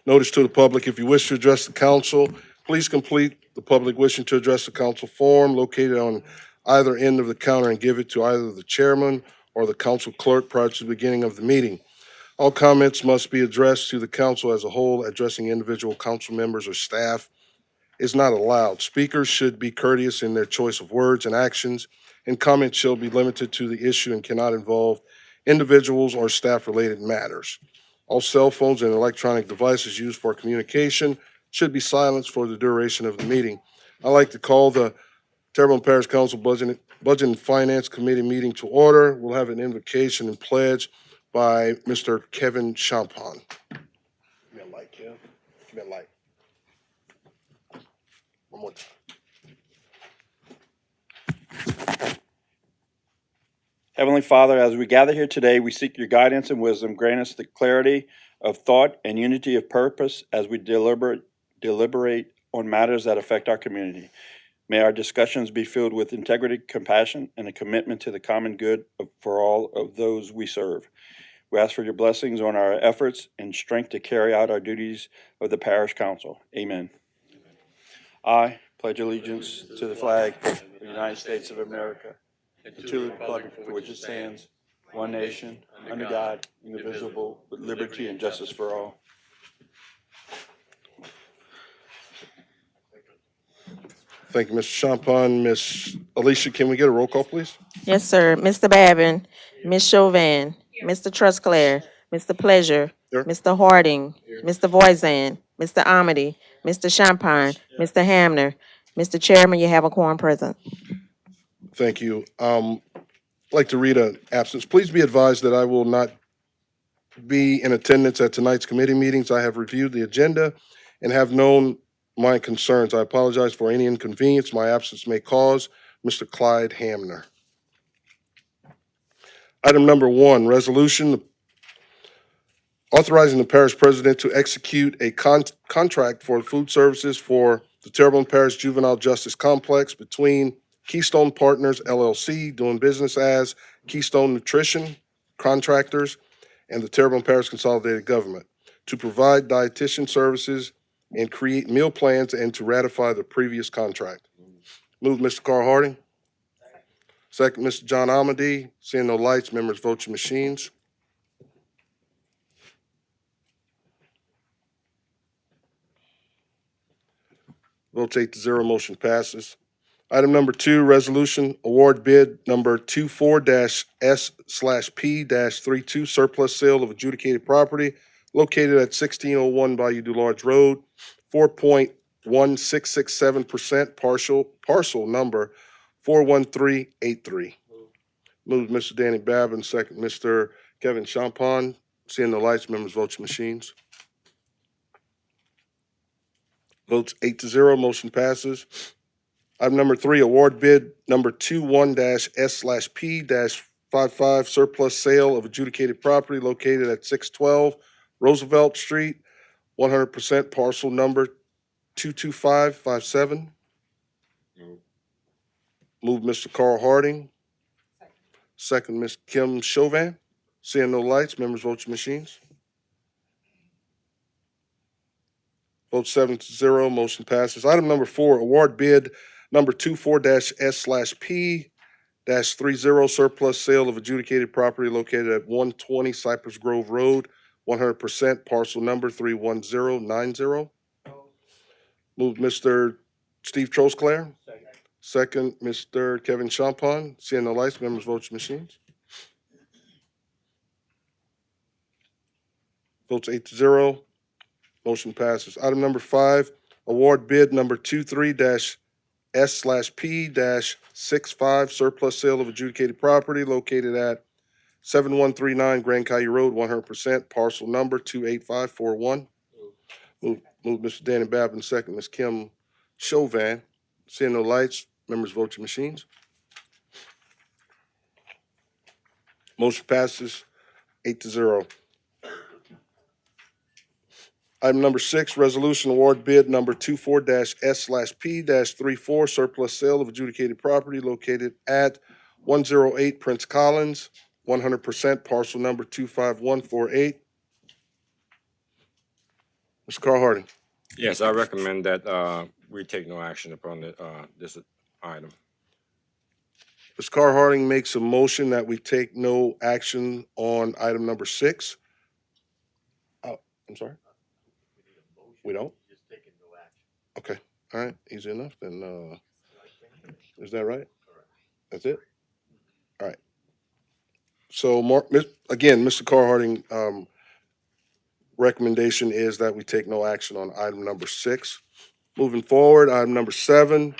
Notice to the public, if you wish to address the council, please complete the public wishing to address the council form located on either end of the counter and give it to either the chairman or the council clerk prior to the beginning of the meeting. All comments must be addressed to the council as a whole. Addressing individual council members or staff is not allowed. Speakers should be courteous in their choice of words and actions, and comments shall be limited to the issue and cannot involve individuals or staff-related matters. All cell phones and electronic devices used for communication should be silenced for the duration of the meeting. I'd like to call the Terrebonne Parish Council Budget and Finance Committee meeting to order. We'll have an invocation and pledge by Mr. Kevin Champon. Give me a light, Kev. Give me a light. One more time. Heavenly Father, as we gather here today, we seek your guidance and wisdom. Grant us the clarity of thought and unity of purpose as we deliberate on matters that affect our community. May our discussions be filled with integrity, compassion, and a commitment to the common good for all of those we serve. We ask for your blessings on our efforts and strength to carry out our duties of the Parish Council. Amen. I pledge allegiance to the flag of the United States of America and to the republic for which it stands, one nation, under God, indivisible, with liberty and justice for all. Thank you, Mr. Champon. Miss Alicia, can we get a roll call, please? Yes, sir. Mr. Babin, Ms. Chauvin, Mr. Trusclair, Mr. Pleasure, Here. Mr. Harding, Mr. Voisin, Mr. Amity, Mr. Champagne, Mr. Hamner. Mr. Chairman, you have a quorum present. Thank you. I'd like to read an absence. Please be advised that I will not be in attendance at tonight's committee meetings. I have reviewed the agenda and have known my concerns. I apologize for any inconvenience my absence may cause. Mr. Clyde Hamner. Item number 1, resolution. Authorizing the parish president to execute a contract for food services for the Terrebonne Parish Juvenile Justice Complex between Keystone Partners LLC, doing business as Keystone Nutrition Contractors, and the Terrebonne Parish Consolidated Government to provide dietitian services and create meal plans and to ratify the previous contract. Move, Mr. Carl Harding. Second, Mr. John Amady. Seeing no lights, members vote your machines. Votes 8-0, motion passes. Item number 2, resolution award bid number 24-S/P-32 surplus sale of adjudicated property located at 1601 Bayou du Large Road, 4.1667% parcel number 41383. Moved Mr. Danny Babin, second Mr. Kevin Champagne. Seeing the lights, members vote your machines. Votes 8-0, motion passes. Item number 3, award bid number 21-S/P-55 surplus sale of adjudicated property located at 612 Roosevelt Street, 100% parcel number 22557. Move Mr. Carl Harding. Second, Ms. Kim Chauvin. Seeing no lights, members vote your machines. Vote 7-0, motion passes. Item number 4, award bid number 24-S/P-30 surplus sale of adjudicated property located at 120 Cypress Grove Road, 100% parcel number 31090. Moved Mr. Steve Trosclair. Second, Mr. Kevin Champagne. Seeing no lights, members vote your machines. Votes 8-0, motion passes. Item number 5, award bid number 23-S/P-65 surplus sale of adjudicated property located at 7139 Grand Caillou Road, 100% parcel number 28541. Move Mr. Danny Babin, second Ms. Kim Chauvin. Seeing no lights, members vote your machines. Motion passes 8-0. Item number 6, resolution award bid number 24-S/P-34 surplus sale of adjudicated property located at 108 Prince Collins, 100% parcel number 25148. Mr. Carl Harding. Yes, I recommend that we take no action upon this item. Mr. Carl Harding makes a motion that we take no action on item number 6. Oh, I'm sorry? We don't? Okay, all right, easy enough, then, is that right? That's it? All right. So, again, Mr. Carl Harding, recommendation is that we take no action on item number 6. Moving forward, item number 7,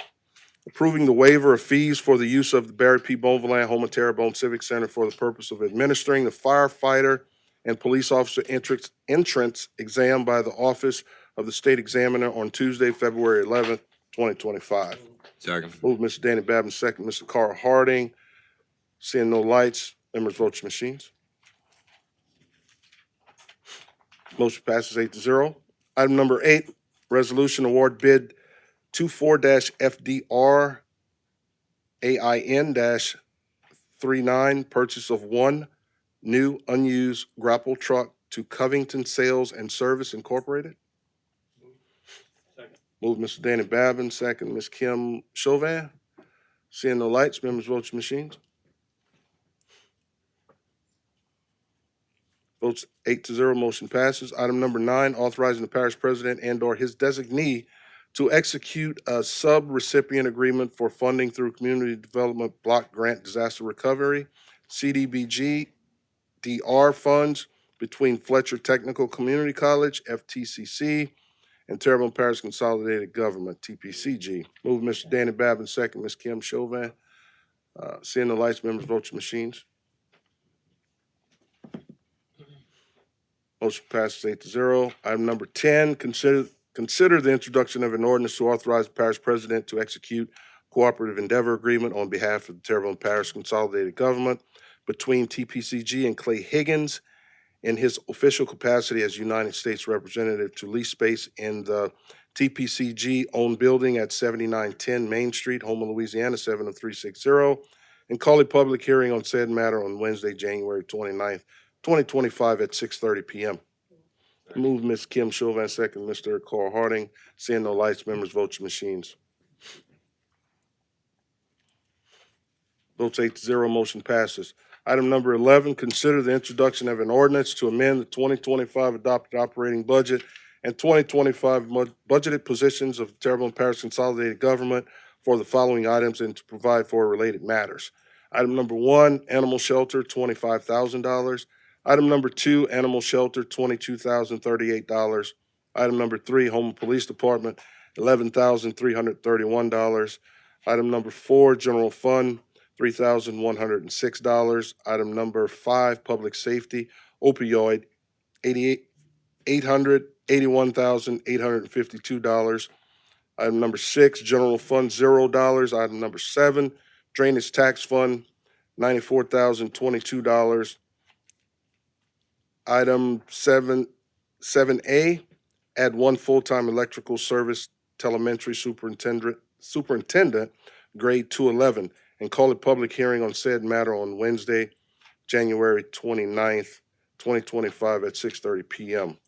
approving the waiver of fees for the use of the Barry P. Bonvillain Home of Terrebonne Civic Center for the purpose of administering the firefighter and police officer entrance exam by the Office of the State Examiner on Tuesday, February 11th, 2025. Second. Move Mr. Danny Babin, second Mr. Carl Harding. Seeing no lights, members vote your machines. Motion passes 8-0. Item number 8, resolution award bid 24-FDR AIN-39, purchase of one new unused grapple truck to Covington Sales and Service Incorporated. Move Mr. Danny Babin, second Ms. Kim Chauvin. Seeing no lights, members vote your machines. Votes 8-0, motion passes. Item number 9, authorizing the parish president and/or his designee to execute a sub-recipient agreement for funding through Community Development Block Grant Disaster Recovery, CDBG, DR funds between Fletcher Technical Community College, FTCC, and Terrebonne Parish Consolidated Government, TPCG. Move Mr. Danny Babin, second Ms. Kim Chauvin. Seeing the lights, members vote your machines. Motion passes 8-0. Item number 10, consider the introduction of an ordinance to authorize the parish president to execute cooperative endeavor agreement on behalf of the Terrebonne Parish Consolidated Government between TPCG and Clay Higgins in his official capacity as United States Representative to lease space in the TPCG-owned building at 7910 Main Street, Houma, Louisiana, 70360, and call a public hearing on said matter on Wednesday, January 29th, 2025 at 6:30 PM. Move Ms. Kim Chauvin, second Mr. Carl Harding. Seeing no lights, members, vote your machines. Votes 8-0, motion passes. Item number 11, consider the introduction of an ordinance to amend the 2025 adopted operating budget and 2025 budgeted positions of the Terrebonne Parish Consolidated Government for the following items and to provide for related matters. Item number 1, animal shelter, $25,000. Item number 2, animal shelter, $22,038. Item number 3, home police department, $11,331. Item number 4, general fund, $3,106. Item number 5, public safety, opioid, $81,852. Item number 6, general fund, $0. Item number 7, drainage tax fund, $94,022. Item 7A, add 1 full-time electrical service telemetry superintendent, grade 211, and call a public hearing on said matter on Wednesday, January 29th, 2025 at 6:30 PM.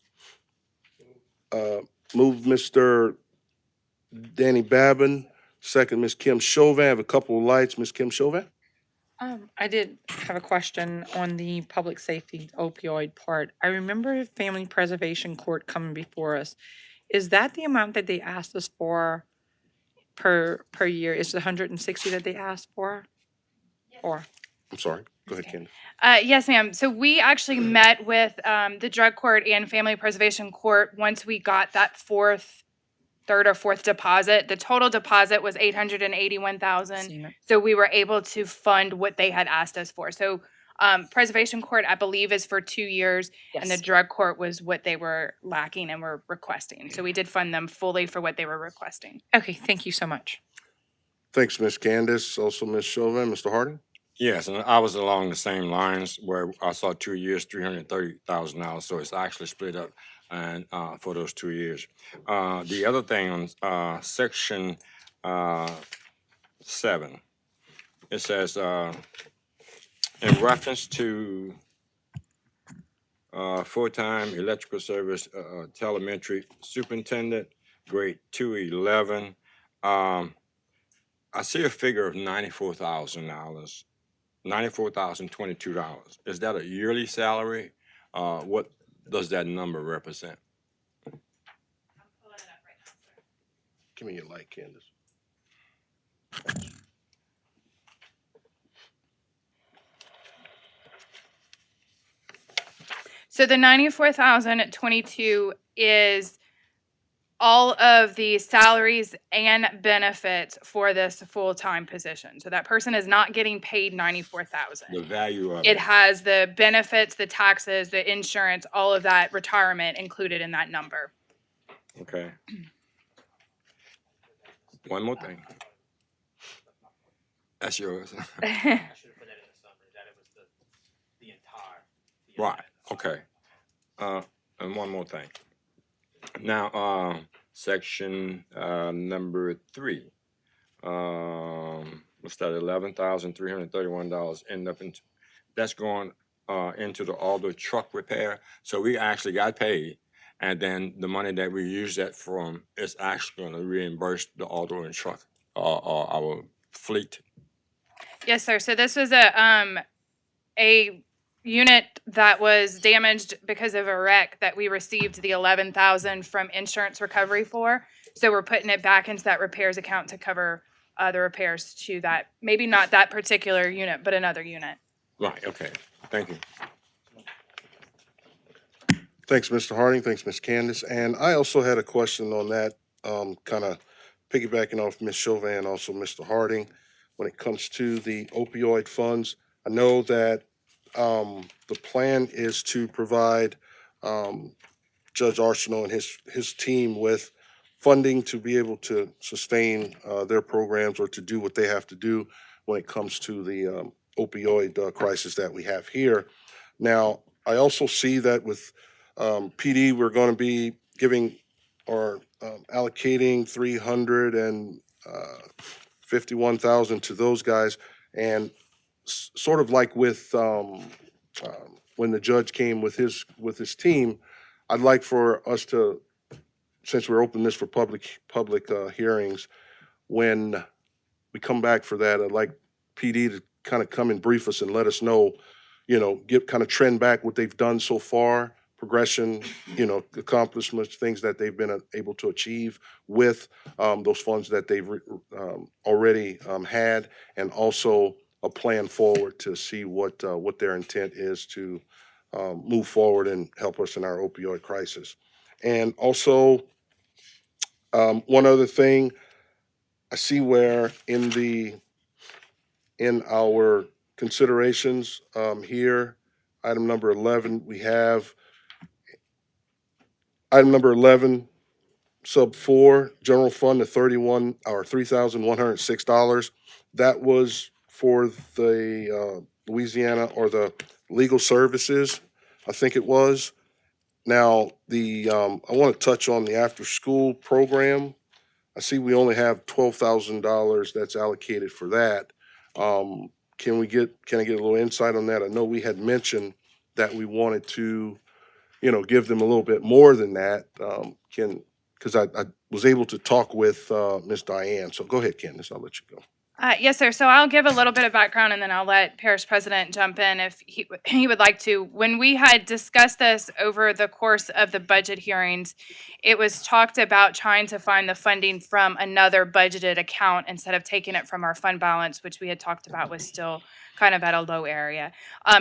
Move Mr. Danny Babin, second Ms. Kim Chauvin. I have a couple of lights. Ms. Kim Chauvin? I did have a question on the public safety opioid part. I remember Family Preservation Court coming before us. Is that the amount that they asked us for per year? Is the 160 that they asked for? Or, I'm sorry. Go ahead, Candace. Yes, ma'am. So we actually met with the drug court and family preservation court once we got that third or fourth deposit. The total deposit was $881,000. Seen it. So we were able to fund what they had asked us for. So preservation court, I believe, is for 2 years, and the Yes. drug court was what they were lacking and were requesting. So we did fund them fully for what they were requesting. Okay, thank you so much. Thanks, Ms. Candace. Also, Ms. Chauvin. Mr. Harding? Yes, and I was along the same lines where I saw 2 years, $330,000, so it's actually split up and for those 2 years. The other thing on section 7, it says in reference to full-time electrical service telemetry superintendent, grade 211. I see a figure of $94,000. $94,022. Is that a yearly salary? What does that number represent? Give me your light, Candace. So the 94,022 is all of the salaries and benefits for this full-time position. So that person is not getting paid The 94,000. value of It has the benefits, the taxes, the insurance, all of that retirement included in that number. Okay. One more thing. That's yours. I should have put that in the summary, that it was the entire. Right, okay. And one more thing. Now, section number 3. What's that? $11,331 end up in. That's going into all the truck repair. So we actually got paid, and then the money that we use that from is actually going to reimburse the auto and truck our fleet. Yes, sir. So this was a unit that was damaged because of a wreck that we received the $11,000 from insurance recovery for. So we're putting it back into that repairs account to cover the repairs to that, maybe not that particular unit, but another unit. Right, okay. Thank you. Thanks, Mr. Harding. Thanks, Ms. Candace. And I also had a question on that, kind of piggybacking off Ms. Chauvin and also Mr. Harding. When it comes to the opioid funds, I know that the plan is to provide Judge Arsenault and his team with funding to be able to sustain their programs or to do what they have to do when it comes to the opioid crisis that we have here. Now, I also see that with PD, we're going to be giving or allocating 351,000 to those guys, and sort of like with when the judge came with his team, I'd like for us to, since we're opening this for public hearings, when we come back for that, I'd like PD to kind of come and brief us and let us know, give kind of trend back what they've done so far, progression, accomplishments, things that they've been able to achieve with those funds that they've already had, and also a plan forward to see what their intent is to move forward and help us in our opioid crisis. And also, one other thing, I see where in our considerations here, item number 11, we have item number 11, sub 4, general fund to $3,106. That was for the Louisiana, or the legal services, I think it was. Now, I want to touch on the after-school program. I see we only have $12,000 that's allocated for that. Can I get a little insight on that? I know we had mentioned that we wanted to, give them a little bit more than that. Because I was able to talk with Ms. Diane. So go ahead, Candace, I'll let you go. Yes, sir. So I'll give a little bit of background and then I'll let Parish President jump in if he would like to. When we had discussed this over the course of the budget hearings, it was talked about trying to find the funding from another budgeted account instead of taking it from our fund balance, which we had talked about was still kind of at a low area.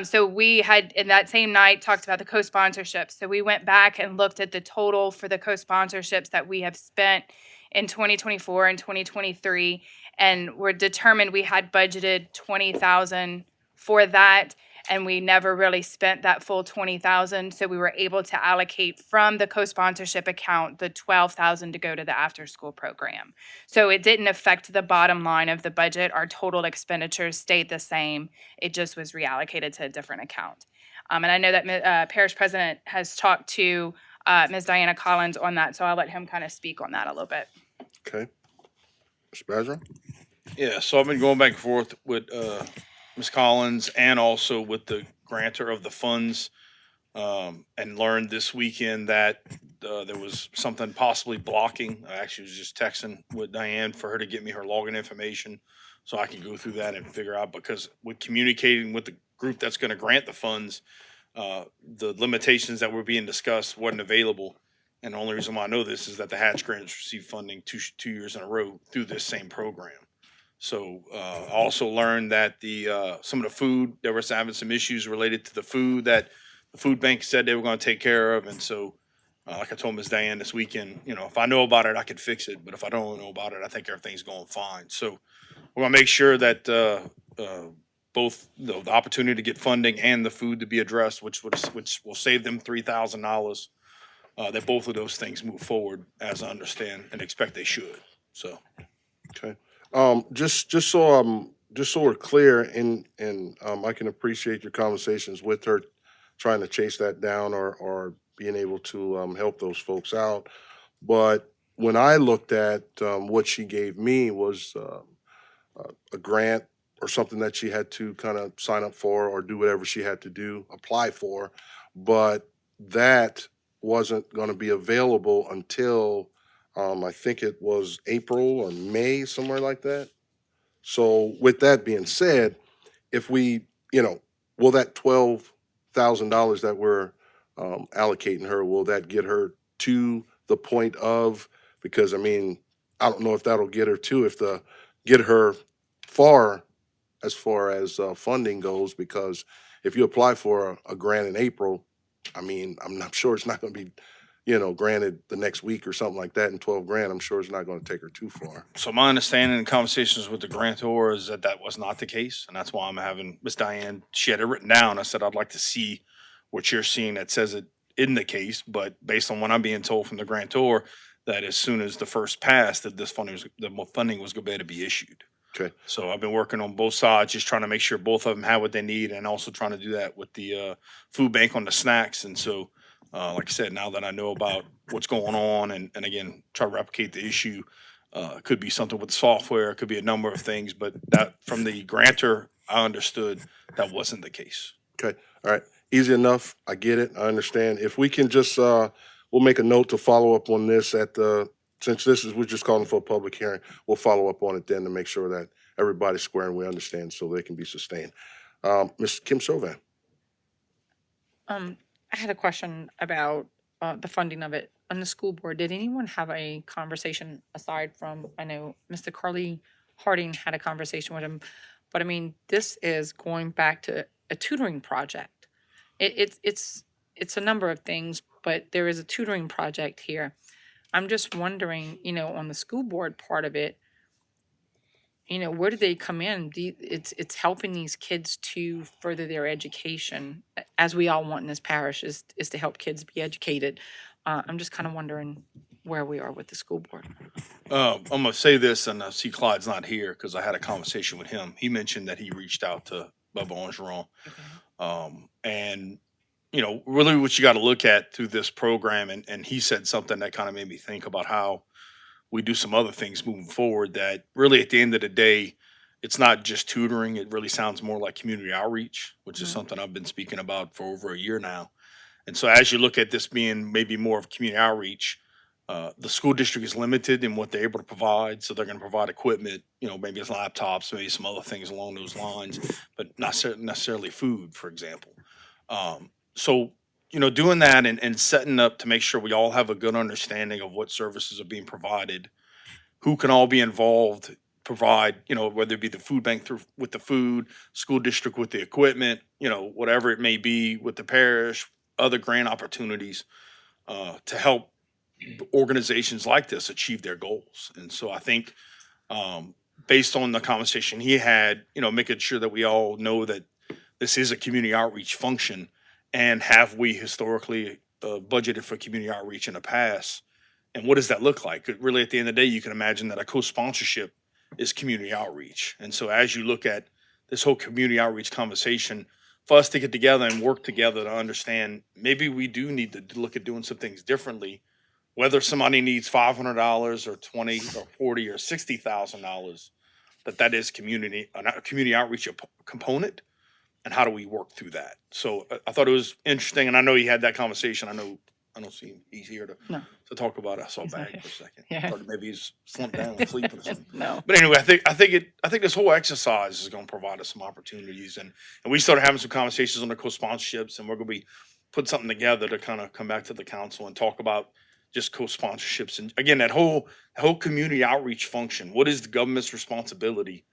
So we had, in that same night, talked about the co-sponsorships. So we went back and looked at the total for the co-sponsorships that we have spent in 2024 and 2023, and we're determined we had budgeted 20,000 for that, and we never really spent that full 20,000. So we were able to allocate from the co-sponsorship account the 12,000 to go to the after-school program. So it didn't affect the bottom line of the budget. Our total expenditures stayed the same. It just was reallocated to a different account. And I know that Parish President has talked to Ms. Diana Collins on that, so I'll let him kind of speak on that a little bit. Okay. Mr. Badger? Yeah, so I've been going back and forth with Ms. Collins and also with the grantor of the funds, and learned this weekend that there was something possibly blocking. I actually was just texting with Diane for her to get me her login information so I can go through that and figure out, because with communicating with the group that's going to grant the funds, the limitations that were being discussed wasn't available. And the only reason why I know this is that the Hatch grants received funding two years in a row through this same program. So I also learned that some of the food, there was having some issues related to the food that the food bank said they were going to take care of. And so, like I told Ms. Diane this weekend, if I know about it, I could fix it. But if I don't know about it, I think everything's going fine. So we're going to make sure that both the opportunity to get funding and the food to be addressed, which will save them $3,000. That both of those things move forward, as I understand and expect they should. So, Okay. Just so we're clear, and I can appreciate your conversations with her, trying to chase that down, or being able to help those folks out. But when I looked at what she gave me was a grant or something that she had to kind of sign up for or do whatever she had to do, apply for, but that wasn't going to be available until I think it was April or May, somewhere like that. So with that being said, if we, will that $12,000 that we're allocating her, will that get her to the point of, because I mean, I don't know if that'll get her get her far as funding goes, because if you apply for a grant in April, I mean, I'm not sure it's not going to be, granted the next week or something like that, and 12 grand, I'm sure it's not going to take her too far. so my understanding in conversations with the grantor is that was not the case. And that's why I'm having Ms. Diane, she had it written down. I said, I'd like to see what you're seeing that says it isn't the case. But based on what I'm being told from the grantor, that as soon as the first passed, that the funding was going to be issued. Okay. So I've been working on both sides, just trying to make sure both of them have what they need, and also trying to do that with the food bank on the snacks. And so, like I said, now that I know about what's going on, and again, try to replicate the issue, it could be something with the software, it could be a number of things, but that from the grantor, I understood that wasn't the case. Okay, all right. Easy enough. I get it. I understand. If we can just, we'll make a note to follow up on this at the, since we're just calling for a public hearing, we'll follow up on it then to make sure that everybody's square and we understand so they can be sustained. Ms. Kim Sovan. I had a question about the funding of it. On the school board, did anyone have a conversation aside from, I know Mr. Carly Harding had a conversation with him, but I mean, this is going back to a tutoring project. It's a number of things, but there is a tutoring project here. I'm just wondering, on the school board part of it, where do they come in? It's helping these kids to further their education, as we all want in this parish, is to help kids be educated. I'm just kind of wondering where we are with the school board. I'm gonna say this, and I see Clyde's not here because I had a conversation with him. He mentioned that he reached out to Bubba Orgeron. And really what you got to look at through this program, and he said something that kind of made me think about how we do some other things moving forward, that really at the end of the day, it's not just tutoring. It really sounds more like community outreach, which is something I've been speaking about for over a year now. And so as you look at this being maybe more of community outreach, the school district is limited in what they're able to provide. So they're going to provide equipment, maybe it's laptops, maybe some other things along those lines, but not necessarily food, for example. So, doing that and setting up to make sure we all have a good understanding of what services are being provided, who can all be involved, provide, whether it be the food bank through with the food, school district with the equipment, whatever it may be with the parish, other grant opportunities to help organizations like this achieve their goals. And so I think based on the conversation he had, making sure that we all know that this is a community outreach function, and have we historically budgeted for community outreach in the past? And what does that look like? Really, at the end of the day, you can imagine that a co-sponsorship is community outreach. And so as you look at this whole community outreach conversation, for us to get together and work together to understand, maybe we do need to look at doing some things differently, whether somebody needs $500 or 20 or 40 or $60,000, that is a community outreach component. And how do we work through that? So I thought it was interesting, and I know he had that conversation. I don't see him. He's here to talk about it. I saw a bag for a second. Yeah. I thought maybe he's slumped down and sleeping or something. No. But anyway, I think this whole exercise is going to provide us some opportunities, and we started having some conversations on the co-sponsorships, and we're going to be put something together to kind of come back to the council and talk about just co-sponsorships, and again that whole community outreach function. What is the government's responsibility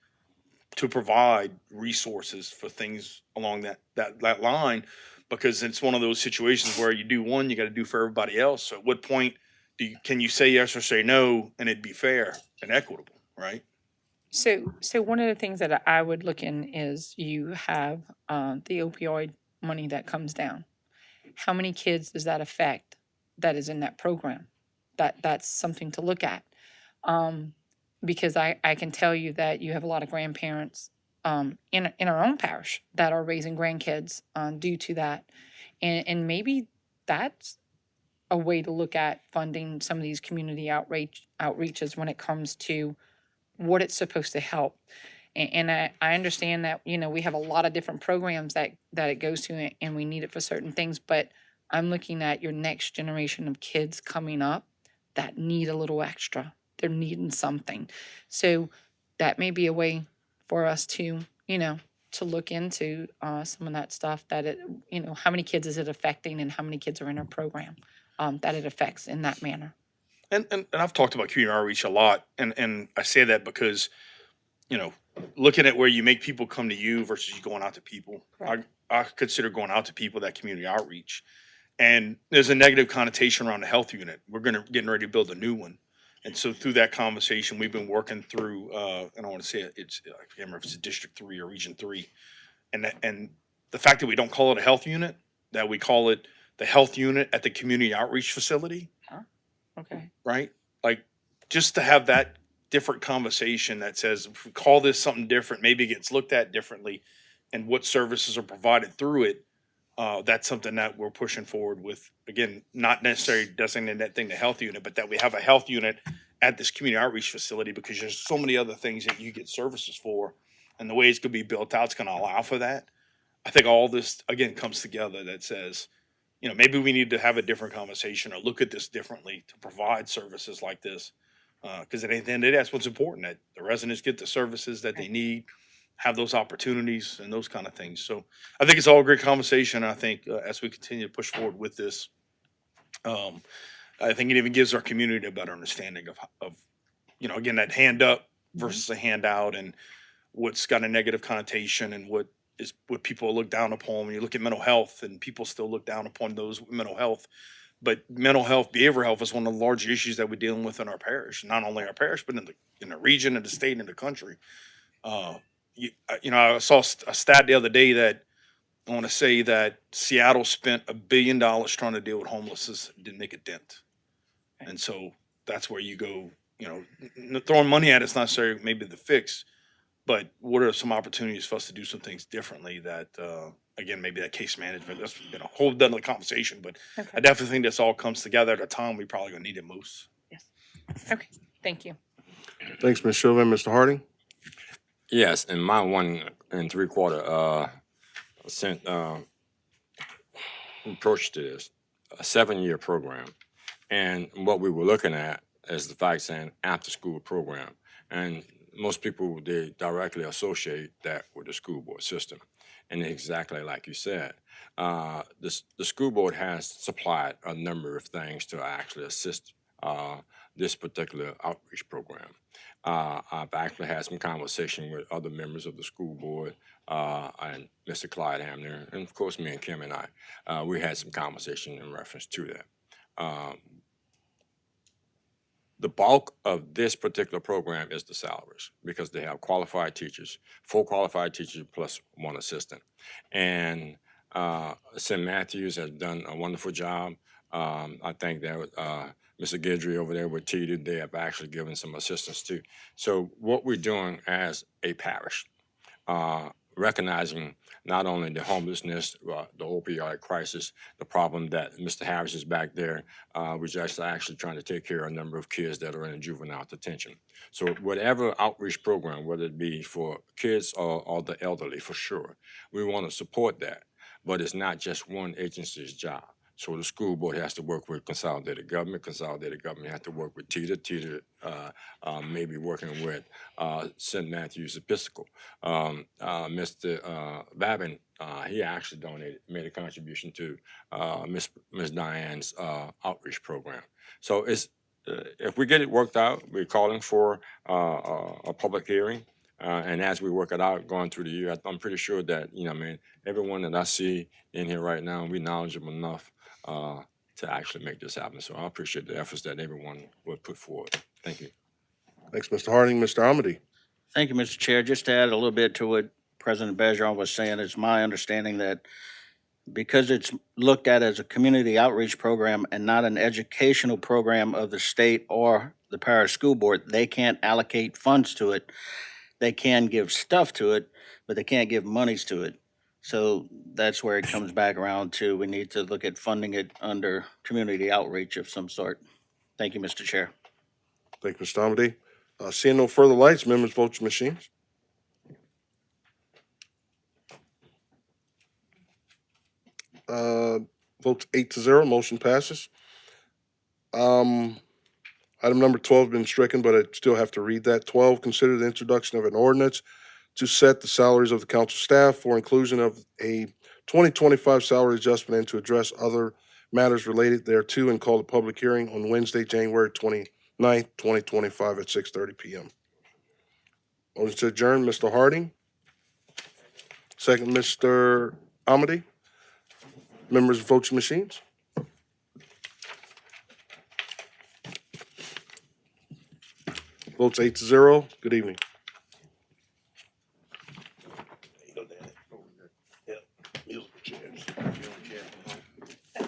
to provide resources for things along that line? Because it's one of those situations where you do one, you got to do for everybody else. So at what point can you say yes or say no, and it'd be fair and equitable, right? So one of the things that I would look in is you have the opioid money that comes down. How many kids does that affect that is in that program? That's something to look at. Because I can tell you that you have a lot of grandparents in our own parish that are raising grandkids due to that. And maybe that's a way to look at funding some of these community outreaches when it comes to what it's supposed to help. And I understand that, we have a lot of different programs that it goes to, and we need it for certain things, but I'm looking at your next generation of kids coming up that need a little extra. They're needing something. So that may be a way for us to, to look into some of that stuff that how many kids is it affecting, and how many kids are in our program that it affects in that manner. And I've talked about community outreach a lot, and I say that because, looking at where you make people come to you versus you going out to people, I consider going out to people that community outreach. And there's a negative connotation around the health unit. We're getting ready to build a new one. And so through that conversation, we've been working through, and I want to say I can't remember if it's District 3 or Region 3. And the fact that we don't call it a health unit, that we call it the health unit at the community outreach facility, Okay. right? Like, just to have that different conversation that says, if we call this something different, maybe it gets looked at differently, and what services are provided through it. That's something that we're pushing forward with. Again, not necessarily designating that thing the health unit, but that we have a health unit at this community outreach facility, because there's so many other things that you get services for, and the way it's going to be built out is going to allow for that. I think all this again comes together that says, maybe we need to have a different conversation or look at this differently to provide services like this. Because at the end of the day, that's what's important, that the residents get the services that they need, have those opportunities and those kind of things. So I think it's all a great conversation. I think as we continue to push forward with this, I think it even gives our community a better understanding of again, that hand up versus a handout, and what's got a negative connotation, and what people look down upon. When you look at mental health, and people still look down upon those with mental health. But mental health, behavioral health is one of the large issues that we're dealing with in our parish. Not only our parish, but in the region, in the state, and the country. I saw a stat the other day that I want to say that Seattle spent $1 billion trying to deal with homelessness, didn't make a dent. And so that's where you go. Throwing money at it's not necessarily maybe the fix, but what are some opportunities for us to do some things differently that, again, maybe that case management, that's been a whole other conversation, but Okay. I definitely think this all comes together at a time we probably gonna need it most. Okay, thank you. Thanks, Ms. Chauvin. Mr. Harding? Yes, and my 1 3/4 cent approach to this, a 7-year program. And what we were looking at is the fact saying after-school program. And most people, they directly associate that with the school board system. And exactly like you said, the school board has supplied a number of things to actually assist this particular outreach program. I've actually had some conversation with other members of the school board and Mr. Clyde Hamner, and of course me and Kim and I, we had some conversation in reference to that. The bulk of this particular program is the salaries, because they have qualified teachers, 4 qualified teachers plus 1 assistant. And St. Matthews has done a wonderful job. I think that Mr. Guidry over there with Tita, they have actually given some assistance too. So what we're doing as a parish, recognizing not only the homelessness, the opioid crisis, the problem that Mr. Harris is back there, we're just actually trying to take care of a number of kids that are in juvenile detention. So whatever outreach program, whether it be for kids or the elderly, for sure, we want to support that. But it's not just one agency's job. So the school board has to work with consolidated government has to work with Tita, maybe working with St. Matthew's Episcopal. Mr. Babin, he actually made a contribution to Miss Diane's outreach program. So it's if we get it worked out, we're calling for a public hearing. And as we work it out going through the year, I'm pretty sure that, everyone that I see in here right now, we're knowledgeable enough to actually make this happen. So I appreciate the efforts that everyone would put forward. Thank you. Thanks, Mr. Harding. Mr. Amity? Thank you, Mr. Chair. Just to add a little bit to what President Bergeron was saying, it's my understanding that because it's looked at as a community outreach program and not an educational program of the state or the parish school board, they can't allocate funds to it. They can give stuff to it, but they can't give monies to it. So that's where it comes back around to, we need to look at funding it under community outreach of some sort. Thank you, Mr. Chair. Thank you, Mr. Amity. Seeing no further lights, members, vote your machines. Votes 8-0, motion passes. Item number 12 been stricken, but I still have to read that. 12, consider the introduction of an ordinance to set the salaries of the council staff for inclusion of a 2025 salary adjustment and to address other matters related thereto, and call a public hearing on Wednesday, January 29th, 2025 at 6:30 p.m. Motion to adjourn, Mr. Harding. Second, Mr. Amity. Members, vote your machines. Votes 8-0. Good evening.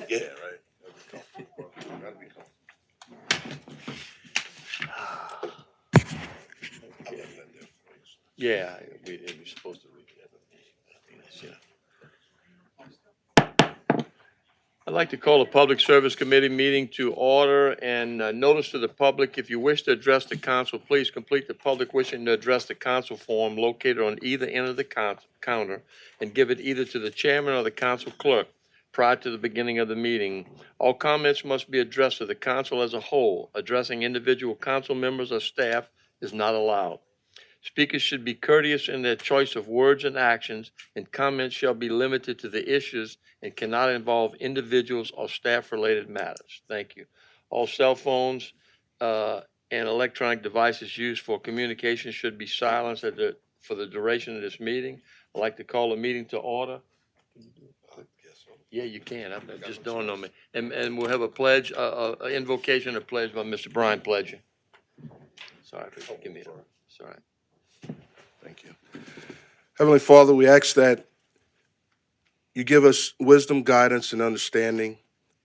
Yeah, right. Gotta be comfortable. Yeah, we're supposed to read that. Yeah. I'd like to call a Public Service Committee meeting to order and notice to the public, if you wish to address the council, please complete the public wishing to address the council form located on either end of the counter and give it either to the chairman or the council clerk prior to the beginning of the meeting. All comments must be addressed to the council as a whole. Addressing individual council members or staff is not allowed. Speakers should be courteous in their choice of words and actions, and comments shall be limited to the issues and cannot involve individuals or staff-related matters. Thank you. All cell phones and electronic devices used for communication should be silenced for the duration of this meeting. I'd like to call the meeting to order. Yeah, you can. That just dawned on me. And we'll have a pledge, invocation, a pledge by Mr. Brian Pledger. Sorry, give me a, sorry. Thank you. Heavenly Father, we ask that you give us wisdom, guidance, and understanding.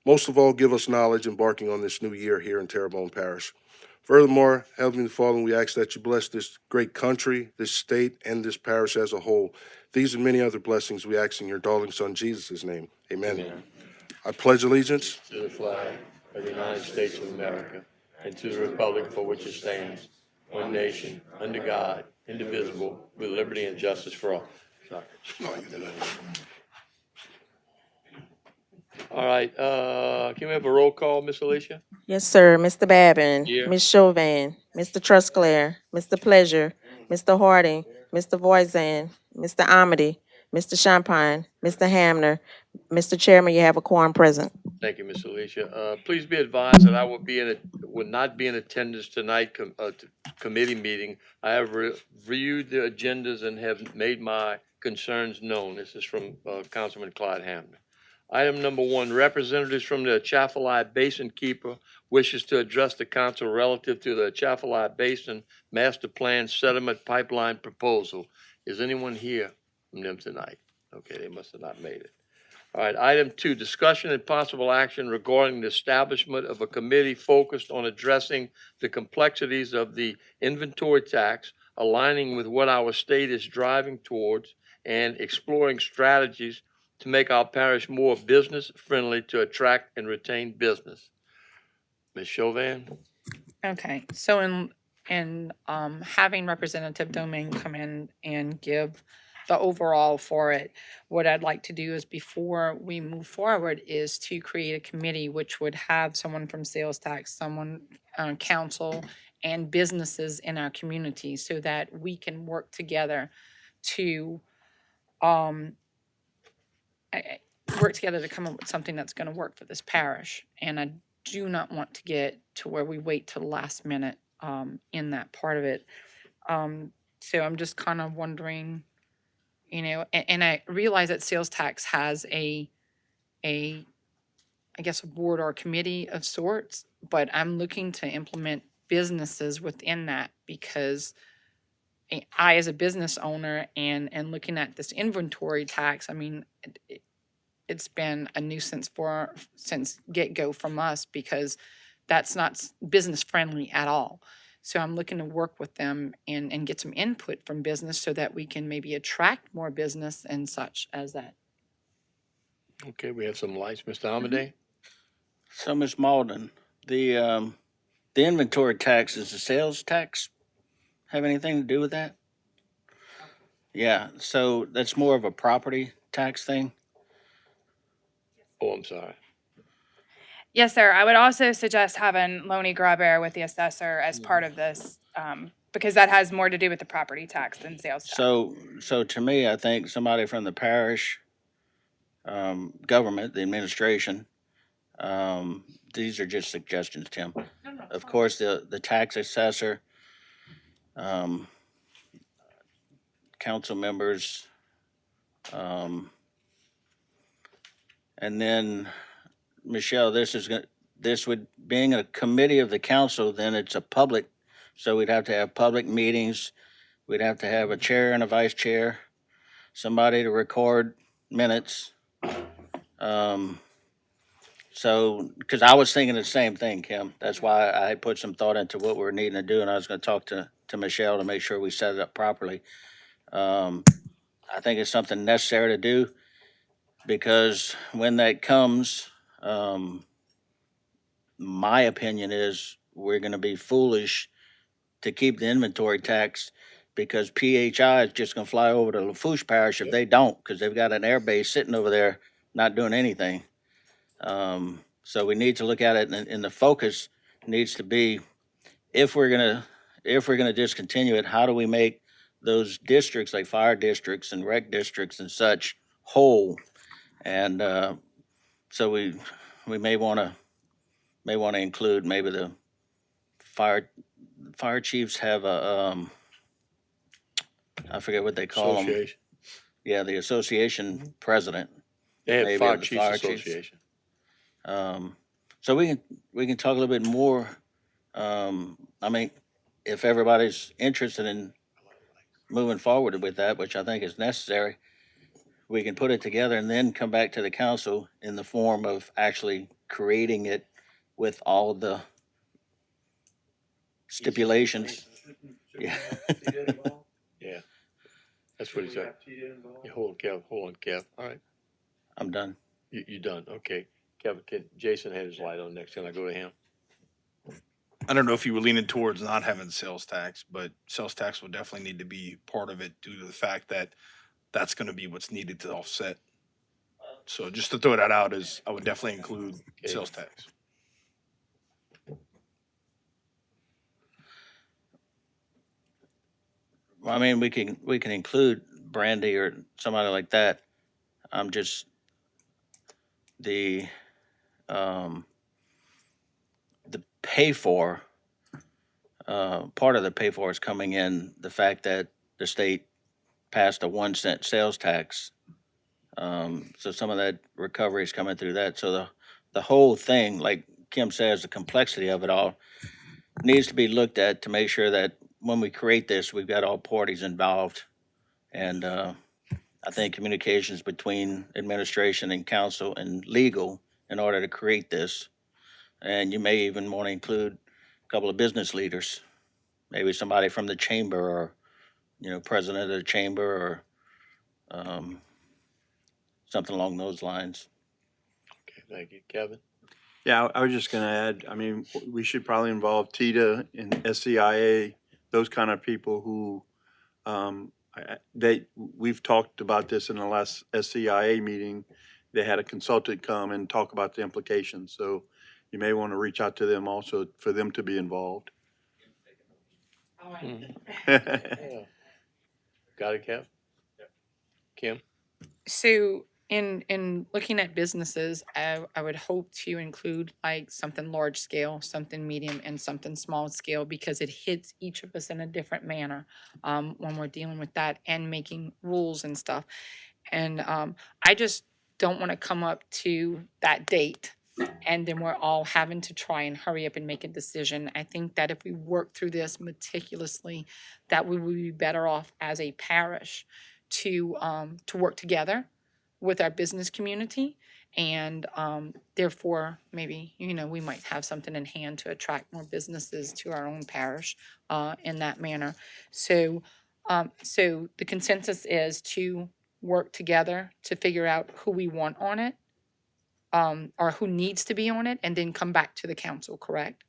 Most of all, give us knowledge embarking on this new year here in Terrebonne Parish. Furthermore, Heavenly Father, we ask that you bless this great country, this state, and this parish as a whole. These and many other blessings we ask in your darling Son, Jesus' name. Amen. Amen. I pledge allegiance To the flag of the United States of America and to the republic for which it stands, one nation, under God, indivisible, with liberty and justice for all. Sorry. All right, can we have a roll call, Miss Alicia? Yes, sir. Mr. Babin. Here. Ms. Chauvin. Mr. Trusclair. Mr. Pleasure. Mr. Harding. Mr. Voisin. Mr. Amity. Mr. Champagne. Mr. Hamner. Mr. Chairman, you have a quorum present. Thank you, Miss Alicia. Please be advised that I will not be in attendance tonight committee meeting. I have reviewed the agendas and have made my concerns known. This is from Councilman Clyde Hamner. Item number 1, representatives from the Atchafalaya Basin Keeper wishes to address the council relative to the Atchafalaya Basin Master Plan Sediment Pipeline Proposal. Is anyone here from them tonight? Okay, they must have not made it. All right, item 2, discussion and possible action regarding the establishment of a committee focused on addressing the complexities of the inventory tax, aligning with what our state is driving towards, and exploring strategies to make our parish more business-friendly to attract and retain business. Ms. Chauvin? Okay, so in having Representative Domingue come in and give the overall for it, what I'd like to do is, before we move forward, is to create a committee which would have someone from sales tax, someone council, and businesses in our community, so that we can work together to work together to come up with something that's going to work for this parish. And I do not want to get to where we wait till the last minute in that part of it. So I'm just kind of wondering, and I realize that sales tax has I guess, a board or a committee of sorts, but I'm looking to implement businesses within that, because I, as a business owner, and looking at this inventory tax, I mean, it's been a nuisance since get-go from us, because that's not business friendly at all. So I'm looking to work with them and get some input from business, so that we can maybe attract more business and such as that. Okay, we have some lights. Mr. Amadei? So, Ms. Malden, the inventory tax, is the sales tax have anything to do with that? Yeah, so that's more of a property tax thing? Oh, I'm sorry. Yes, sir. I would also suggest having Loney Grabber with the assessor as part of this, because that has more to do with the property tax than sales tax. So to me, I think somebody from the parish government, the administration, these are just suggestions, Tim. Of course, the tax assessor, council members, and then Michelle, being a committee of the council, then it's a public, so we'd have to have public meetings. We'd have to have a chair and a vice chair, somebody to record minutes. So, because I was thinking the same thing, Kim. That's why I put some thought into what we're needing to do, and I was gonna talk to Michelle to make sure we set it up properly. I think it's something necessary to do, because when that comes, my opinion is we're gonna be foolish to keep the inventory tax, because PHI is just gonna fly over to Lafourche Parish if they don't, because they've got an air base sitting over there not doing anything. So we need to look at it, and the focus needs to be, if we're gonna discontinue it, how do we make those districts like fire districts and rec districts and such whole? And so we may wanna include maybe the fire chiefs have a, I forget what they call them. Association. Yeah, the association president. They had Maybe Fire of the Chiefs fire chiefs. Association. So we can talk a little bit more. I mean, if everybody's interested in moving forward with that, which I think is necessary, we can put it together and then come back to the council in the form of actually creating it with all the stipulations. Yeah. Yeah. That's what he said. Yeah, hold on, Kev. All right. I'm done. You done? Okay. Kevin, Jason had his light on next. Can I go to him? I don't know if you were leaning towards not having sales tax, but sales tax will definitely need to be part of it due to the fact that that's going to be what's needed to offset. So just to throw that out, is I would definitely include Okay. sales tax. Well, I mean, we can include Brandy or somebody like that. I'm just the pay for, part of the pay for is coming in the fact that the state passed a 1 cent sales tax. So some of that recovery is coming through that. So the whole thing, like Kim says, the complexity of it all needs to be looked at to make sure that when we create this, we've got all parties involved. And I think communications between administration and council and legal in order to create this. And you may even want to include a couple of business leaders, maybe somebody from the chamber, or, president of the chamber, or something along those lines. Okay, thank you. Kevin? Yeah, I was just gonna add, I mean, we should probably involve TITA and SCIA, those kind of people who, we've talked about this in the last SCIA meeting. They had a consultant come and talk about the implications, so you may want to reach out to them also for them to be involved. Yeah. Got it, Kev? Kim? So in looking at businesses, I would hope to include like something large scale, something medium, and something small scale, because it hits each of us in a different manner when we're dealing with that and making rules and stuff. And I just don't want to come up to that date and then we're all having to try and hurry up and make a decision. I think that if we work through this meticulously, that we would be better off as a parish to work together with our business community. And therefore, maybe, we might have something in hand to attract more businesses to our own parish in that manner. So, so the consensus is to work together to figure out who we want on it, or who needs to be on it, and then come back to the council, correct?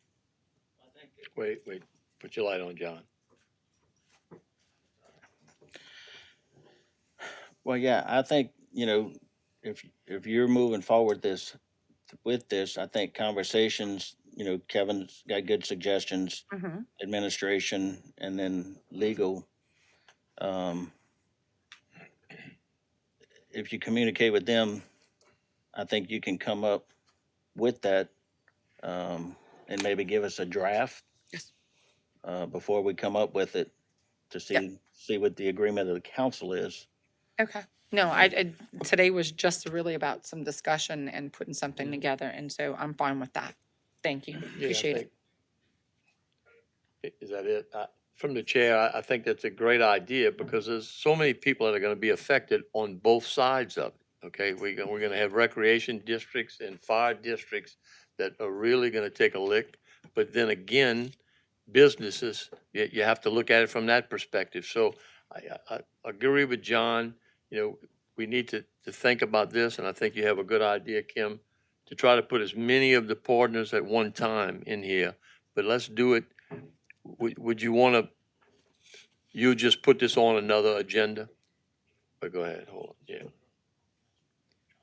Wait. Put your light on, John. Well, yeah, I think, if you're moving forward with this, I think conversations, Kevin's got good suggestions, Mm-hmm. administration, and then legal. If you communicate with them, I think you can come up with that, and maybe give us a draft. Yes. Before we come up with it, to see what the agreement of the council is. Okay. No, I today was just really about some discussion and putting something together, and so I'm fine with that. Thank you. Yeah, I Appreciate it. think- Is that it? From the chair, I think that's a great idea because there's so many people that are gonna be affected on both sides of it. Okay, we're gonna have recreation districts and fire districts that are really gonna take a lick. But then again, businesses, you have to look at it from that perspective. So I agree with John, we need to think about this, and I think you have a good idea, Kim, to try to put as many of the partners at one time in here, but let's do it. Would you wanna, you just put this on another agenda? But go ahead, hold on, yeah.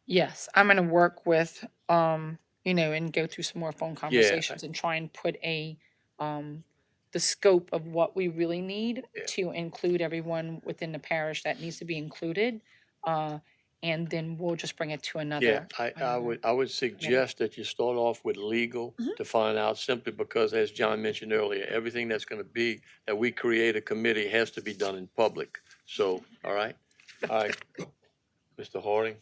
Yes, I'm gonna work with, and go through some more phone conversations and try and put the scope of what we really need Yeah. to include everyone within the parish that needs to be included. And then we'll just bring it to Yeah, another. I would suggest that you start off with legal to find out, simply because, as John mentioned earlier, everything that's gonna be, that we create a committee has to be done in public. So, all right, Mr. Harding?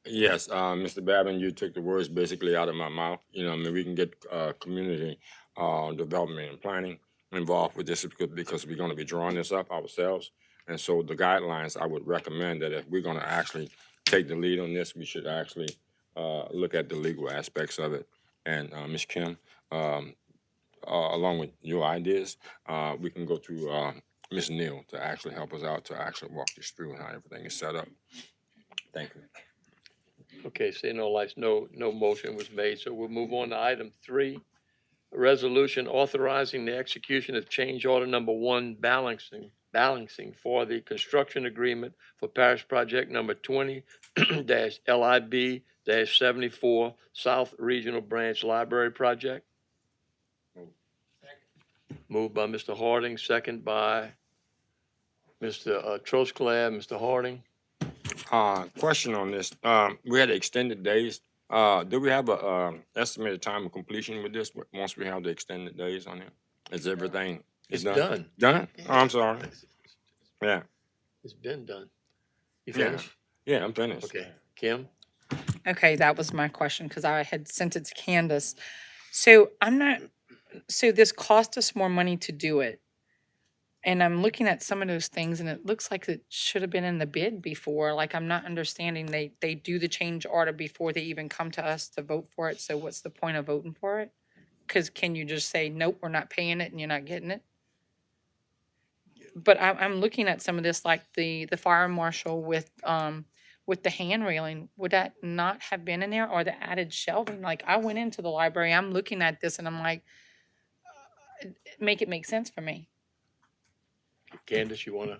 Yes, Mr. Babin, you took the words basically out of my mouth. We can get community development and planning involved with this because we're going to be drawing this up ourselves. And so the guidelines, I would recommend that if we're going to actually take the lead on this, we should actually look at the legal aspects of it. And Ms. Kim, along with your ideas, we can go to Ms. Neal to actually help us out to actually walk this through and how everything is set up. Thank you. Okay, seeing no lights, no motion was made, so we'll move on to item 3. A resolution authorizing the execution of change order number 1 balancing for the construction agreement for parish project number 20-LIB-74 South Regional Branch Library Project. Moved by Mr. Harding, second by Mr. Trosclair. Mr. Harding? Question on this. We had extended days. Do we have a estimated time of completion with this, once we have the extended days on it? Is everything? It's done. Done? Oh, I'm sorry. Yeah, It's been done. You Yeah. finished? yeah, I'm finished. Okay. Kim? Okay, that was my question because I had sent it to Candace. So this cost us more money to do it. And I'm looking at some of those things and it looks like it should have been in the bid before. Like, I'm not understanding, they do the change order before they even come to us to vote for it. So what's the point of voting for it? Because can you just say, nope, we're not paying it and you're not getting it? But I'm looking at some of this, like the fire marshal with the hand railing. Would that not have been in there, or the added shelving? Like, I went into the library, I'm looking at this and I'm like, make it make sense for me. Candace, you wanna?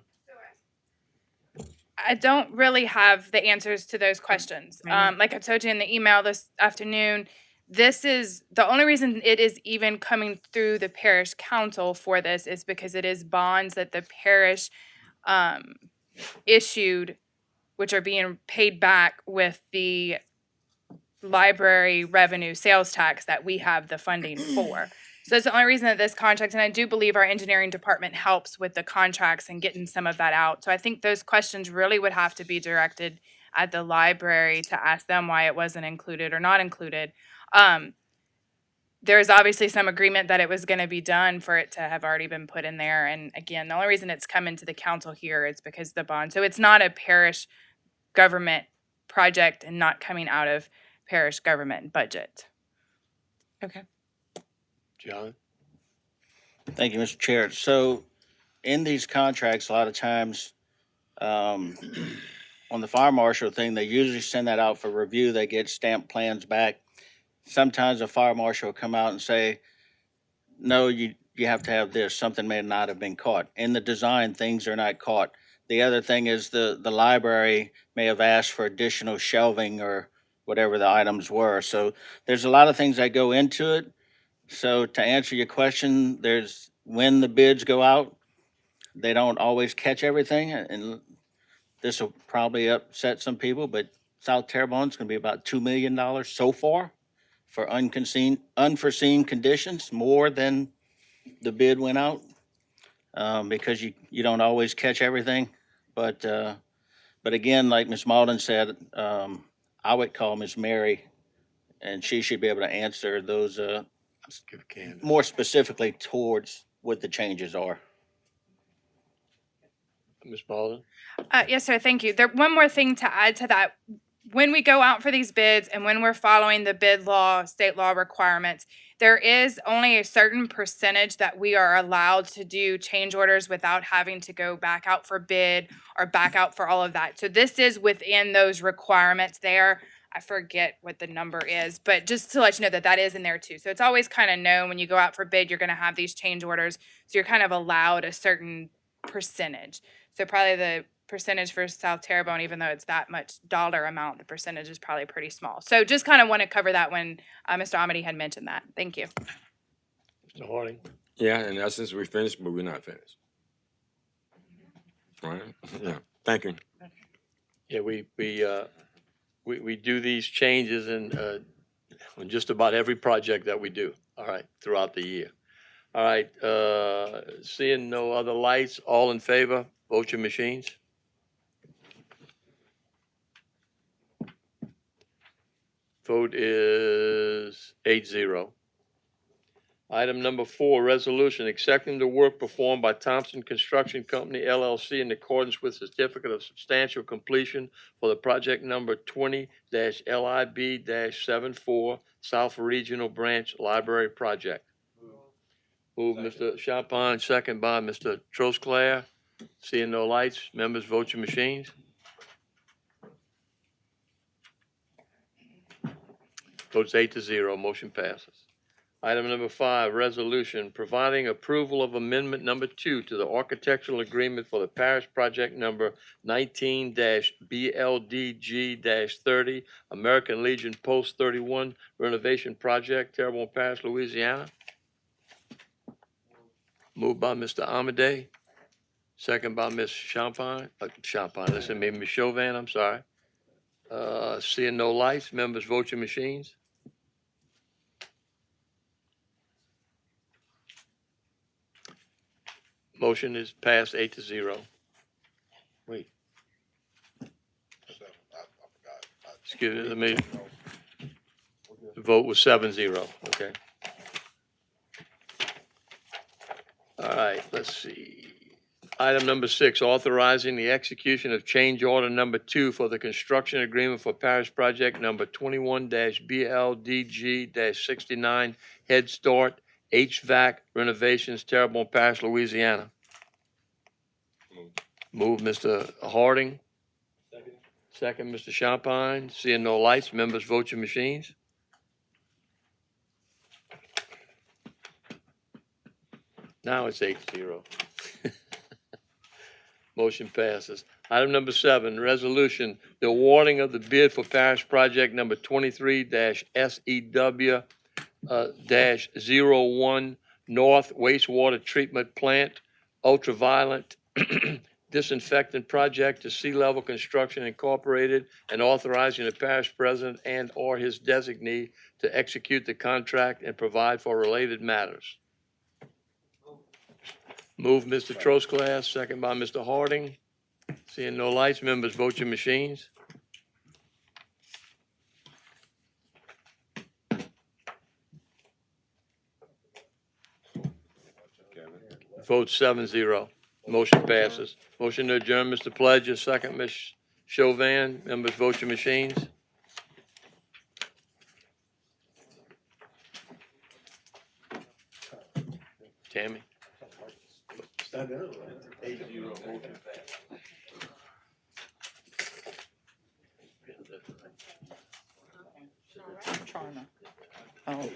I don't really have the answers to those questions. Maybe. Like I told you in the email this afternoon, this is the only reason it is even coming through the parish council for this is because it is bonds that the parish issued, which are being paid back with the library revenue sales tax that we have the funding for. So that's the only reason that this contract, and I do believe our engineering department helps with the contracts and getting some of that out. So I think those questions really would have to be directed at the library to ask them why it wasn't included or not included. There's obviously some agreement that it was going to be done for it to have already been put in there. And again, the only reason it's come into the council here is because of the bond. So it's not a parish government project and not coming out of parish government budget. Okay. John? Thank you, Mr. Chair. So in these contracts, a lot of times, on the fire marshal thing, they usually send that out for review. They get stamped plans back. Sometimes the fire marshal will come out and say, no, you have to have this. Something may not have been caught. In the design, things are not caught. The other thing is the library may have asked for additional shelving or whatever the items were. So there's a lot of things that go into it. So to answer your question, when the bids go out, they don't always catch everything, and this will probably upset some people, but South Terrebonne's gonna be about $2 million so far for unforeseen conditions, more than the bid went out, because you don't always catch everything. But again, like Ms. Malden said, I would call Ms. Mary, and she should be able to answer those Let's give Candace. more specifically towards what the changes are. Ms. Baldwin? Yes, sir. Thank you. One more thing to add to that. when we go out for these bids and when we're following the bid law, state law requirements, there is only a certain percentage that we are allowed to do change orders without having to go back out for bid or back out for all of that. So this is within those requirements there. I forget what the number is, but just to let you know that that is in there too. So it's always kind of known when you go out for bid, you're going to have these change orders. So you're kind of allowed a certain percentage. So probably the percentage for South Terrebonne, even though it's that much dollar amount, the percentage is probably pretty small. So just kind of want to cover that when Mr. Amity had mentioned that. Thank you. Mr. Harding? Yeah, in essence, we finished, but we're not finished. All right, yeah, thank you. Yeah, we do these changes on just about every project that we do, all right, throughout the year. All right, seeing no other lights, all in favor, vote your machines. Vote is 8-0. Item number 4, resolution accepting the work performed by Thompson Construction Company LLC in accordance with certificate of substantial completion for the project number 20-LIB-74 South Regional Branch Library Project. Move Mr. Champagne, second by Mr. Trosclair. Seeing no lights, members vote your machines. Votes 8-0, motion passes. Item number 5, resolution providing approval of amendment number 2 to the architectural agreement for the parish project number 19-BLDG-30 American Legion Post 31 renovation project, Terrebonne Parish, Louisiana. Moved by Mr. Amade, second by Ms. Champagne, listen to me, Ms. Chauvin, I'm sorry. Seeing no lights, members vote your machines. Motion is passed 8-0. Wait, excuse me, let me, the vote was 7-0, okay. All right, let's see. Item number 6, authorizing the execution of change order number 2 for the construction agreement for parish project number 21-BLDG-69 Head Start HVAC renovations, Terrebonne Parish, Louisiana. Move Mr. Harding. Second, Mr. Champagne. Seeing no lights, members vote your machines. Now it's 8-0. Motion passes. Item number 7, resolution, the awarding of the bid for parish project number 23-SEW-01 North Wastewater Treatment Plant Ultraviolet Disinfectant Project to Sea Level Construction Incorporated, and authorizing the parish president and/or his designee to execute the contract and provide for related matters. Move Mr. Trosclair, second by Mr. Harding. Seeing no lights, members vote your machines. Vote 7-0. Motion passes. Motion to adjourn, Mr. Pledger, second, Ms. Chauvin. Members vote your machines. Tammy? I'm trying to. Oh.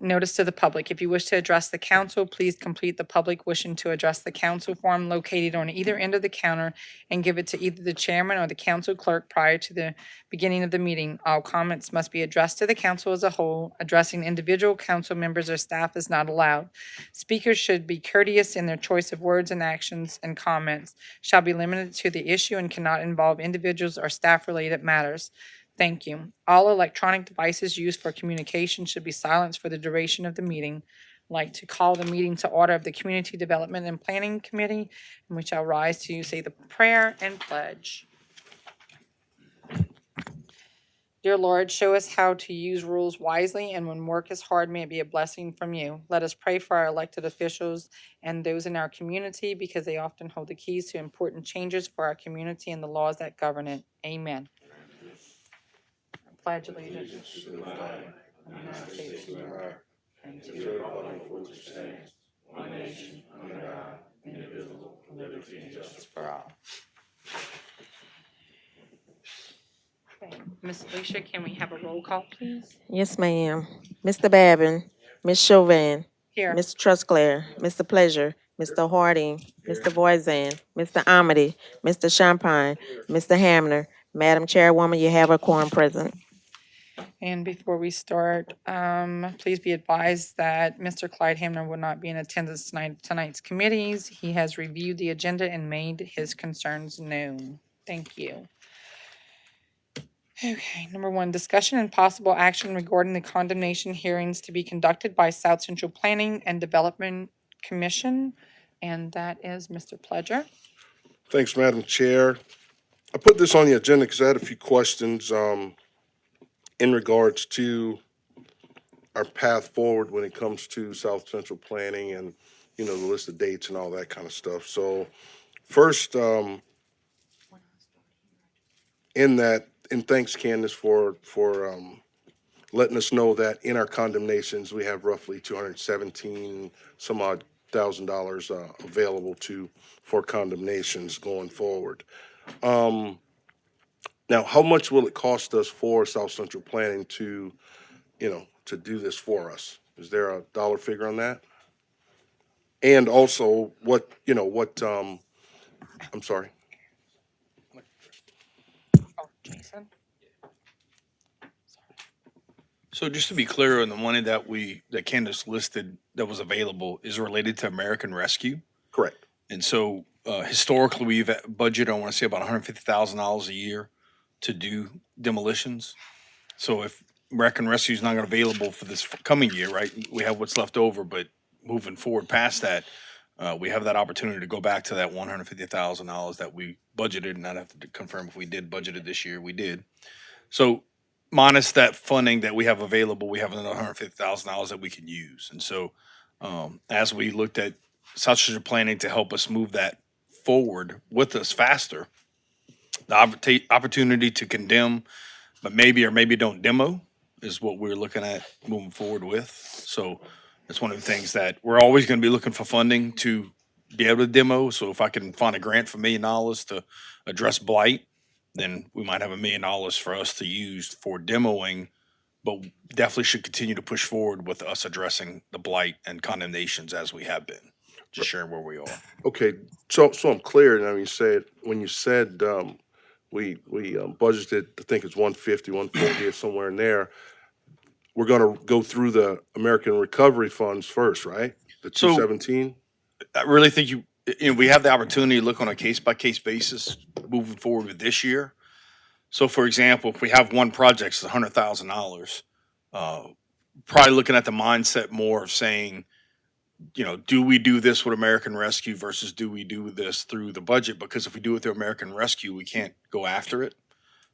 Notice to the public, if you wish to address the council, please complete the public wishing to address the council form located on either end of the counter and give it to either the chairman or the council clerk prior to the beginning of the meeting. All comments must be addressed to the council as a whole. Addressing individual council members or staff is not allowed. Speakers should be courteous in their choice of words and actions, and comments shall be limited to the issue and cannot involve individuals or staff-related matters. Thank you. All electronic devices used for communication should be silenced for the duration of the meeting. I'd like to call the meeting to order of the Community Development and Planning Committee, and we shall rise to say the prayer and pledge. Dear Lord, show us how to use rules wisely, and when work is hard, may it be a blessing from you. Let us pray for our elected officials and those in our community, because they often hold the keys to important changes for our community and the laws that govern it. Amen. Pledge allegiance to the flag of the United States of America and to the republic for which it stands, one nation, under God, indivisible, with liberty and justice for all. Okay, Ms. Alicia, can we have a roll call, please? Yes, ma'am. Mr. Babin, Ms. Chauvin, Here. Mr. Trusclair, Mr. Pleasure, Mr. Harding, Mr. Voisin, Mr. Amity, Mr. Champagne, Mr. Hamner. Madam Chairwoman, you have a quorum present. And before we start, please be advised that Mr. Clyde Hamner will not be in attendance tonight's committees. He has reviewed the agenda and made his concerns known. Thank you. Okay, number one, discussion and possible action regarding the condemnation hearings to be conducted by South Central Planning and Development Commission. And that is Mr. Pledger. Thanks, Madam Chair. I put this on the agenda because I had a few questions in regards to our path forward when it comes to South Central Planning and, the list of dates and all that kind of stuff. So first, and thanks, Candace, for letting us know that in our condemnations, we have roughly 217 some odd $1,000 available for condemnations going forward. Now, how much will it cost us for South Central Planning to do this for us? Is there a dollar figure on that? And also, I'm sorry. Oh, Jason. So just to be clear on the money that Candace listed that was available is related to American Rescue. Correct. And so historically, we've budgeted, I want to say about $150,000 a year to do demolitions. So if American Rescue is not going to be available for this coming year, right, we have what's left over, but moving forward past that, we have that opportunity to go back to that $150,000 that we budgeted, and I'd have to confirm if we did budget it this year. We did. So minus that funding that we have available, we have another $150,000 that we can use. And so as we looked at South Central Planning to help us move that forward with us faster, the opportunity to condemn, but maybe or maybe don't demo is what we're looking at moving forward with. So that's one of the things that we're always going to be looking for funding to be able to demo. So if I can find a grant for $1 million to address blight, then we might have $1 million for us to use for demoing, but definitely should continue to push forward with us addressing the blight and condemnations as we have been. Just sharing where we are. Okay, so I'm clear. Now when you said we budgeted, I think it's 150, 140 or somewhere in there. We're going to go through the American Recovery Funds first, right? The So- 217. I really think we have the opportunity to look on a case-by-case basis moving forward with this year. So for example, if we have one project, it's $100,000, probably looking at the mindset more of saying, do we do this with American Rescue versus do we do this through the budget? Because if we do it through American Rescue, we can't go after it.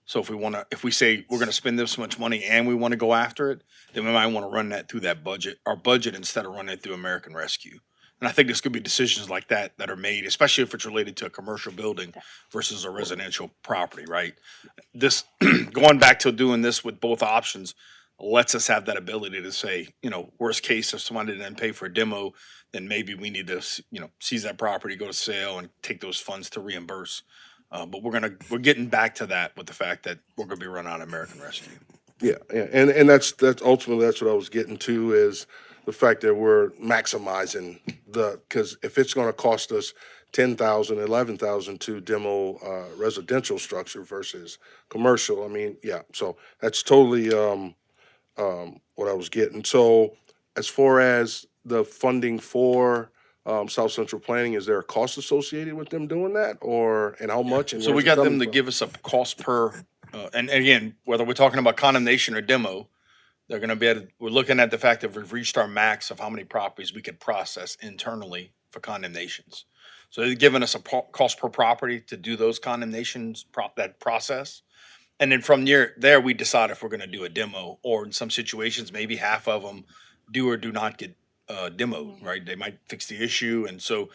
So if we say we're going to spend this much money and we want to go after it, then we might want to run that through our budget instead of running it through American Rescue. And I think there's going to be decisions like that are made, especially if it's related to a commercial building versus a residential property, right? This going back to doing this with both options lets us have that ability to say, worst case, if somebody didn't pay for a demo, then maybe we need to, seize that property, go to sale, and take those funds to reimburse. But we're getting back to that with the fact that we're going to be running out of American Rescue. Yeah, and that's ultimately that's what I was getting to is the fact that we're maximizing because if it's going to cost us 10,000, 11,000 to demo residential structure versus commercial, I mean, yeah, so that's totally what I was getting. So as far as the funding for South Central Planning, is there a cost associated with them doing that, and how much? And So we where's it got them coming to from? give us a cost per, and again, whether we're talking about condemnation or demo, they're going to be we're looking at the fact that we've reached our max of how many properties we could process internally for condemnations. So they're giving us a cost per property to do those condemnations, that process. And then from there, we decide if we're gonna do a demo, or in some situations, maybe half of them do or do not get demoed, right? They might fix the issue, and so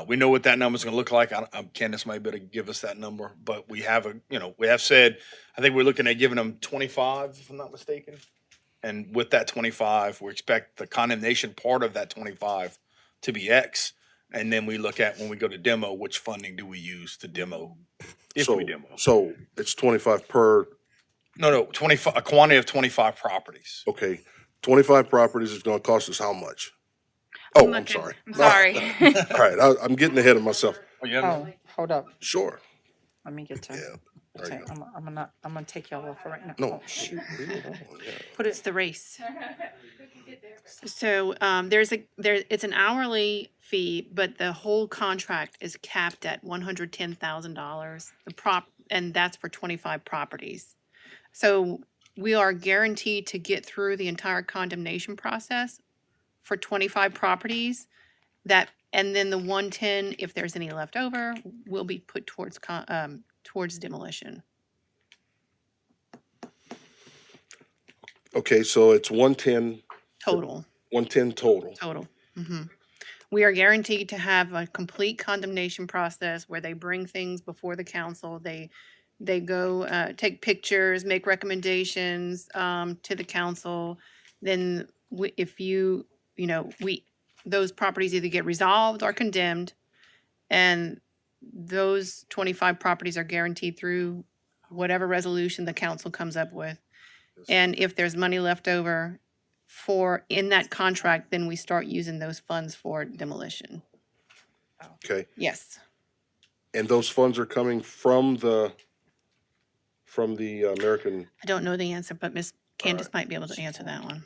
we know what that number's gonna look like. Candace might be able to give us that number, but we have we have said, I think we're looking at giving them 25, if I'm not mistaken. And with that 25, we expect the condemnation part of that 25 to be X. And then we look at, when we go to demo, which funding do we use to demo, if we demo. So it's 25 per, No, 25, a quantity of 25 properties. okay, 25 properties is gonna cost us how much? Oh, I'm looking. sorry. I'm sorry. All right, I'm getting ahead of myself. Oh, hold up. Sure, Let me get to. yeah. There Okay, you go. I'm gonna take y'all off for right now. No, Oh, shoot. Put it's the race. So it's an hourly fee, but the whole contract is capped at $110,000. And that's for 25 properties. So we are guaranteed to get through the entire condemnation process for 25 properties. And then the 110, if there's any left over, will be put towards demolition. Okay, so it's 110, Total. 110 total. Total. We are guaranteed to have a complete condemnation process where they bring things before the council. They go take pictures, make recommendations to the council. Then if those properties either get resolved or condemned, and those 25 properties are guaranteed through whatever resolution the council comes up with. And if there's money left over in that contract, then we start using those funds for demolition. Okay, Yes. and those funds are coming from the American, I don't know the answer, but Miss Candace might be able to answer that one.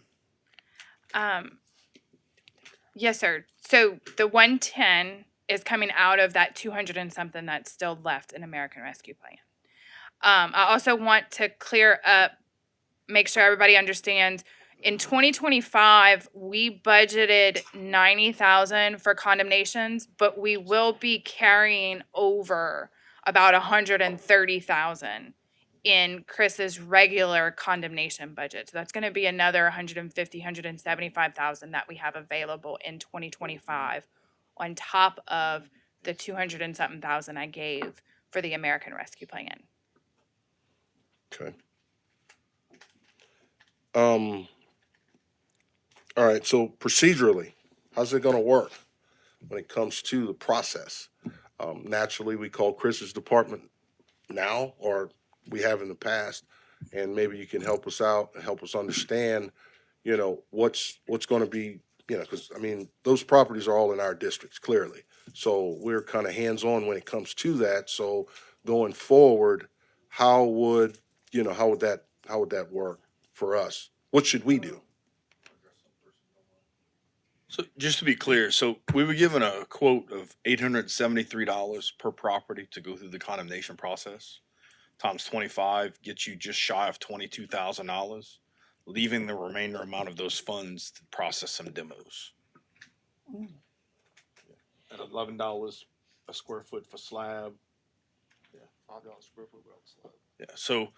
Yes, sir. So the 110 is coming out of that 200 and something that's still left in American Rescue Plan. I also want to clear up, make sure everybody understands, in 2025, we budgeted 90,000 for condemnations, but we will be carrying over about 130,000 in Chris's regular condemnation budget. So that's going to be another 150, 175,000 that we have available in 2025 on top of the 200 and something thousand I gave for the American Rescue Plan. okay. All right, so procedurally, how's it gonna work when it comes to the process? Naturally, we call Chris's department now, or we have in the past, and maybe you can help us out and help us understand, what's gonna be, because, I mean, those properties are all in our districts, clearly. So we're kind of hands-on when it comes to that, so going forward, how would that work for us? What should we do? So just to be clear, so we were given a quote of $873 per property to go through the condemnation process. Times 25 gets you just shy of $22,000, leaving the remainder amount of those funds to process some demos. At $11 a square foot for slab. Yeah, $5 a square foot without slab. Yeah, so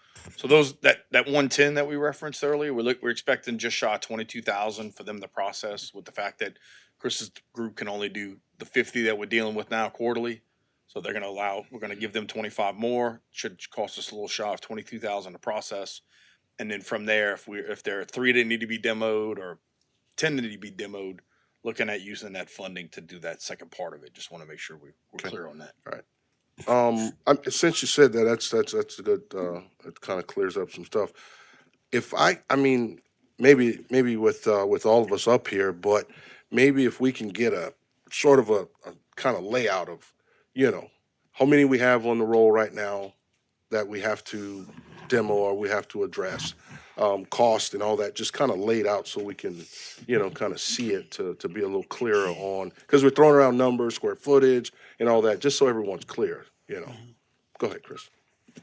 that 110 that we referenced earlier, we're expecting just shy of 22,000 for them to process, with the fact that Chris's group can only do the 50 that we're dealing with now quarterly. So we're gonna give them 25 more, should cost us a little shy of 22,000 to process. And then from there, if there are 3 that need to be demoed or 10 that need to be demoed, looking at using that funding to do that second part of it. Just want to make sure we're clear on that. All right. Since you said that, that's a good, it kind of clears up some stuff. If I mean, maybe with all of us up here, but maybe if we can get a sort of a kind of layout of, how many we have on the roll right now that we have to demo or we have to address, cost and all that, just kind of laid out so we can, kind of see it to be a little clearer on, because we're throwing around numbers, square footage and all that, just so everyone's clear, Go ahead, Chris.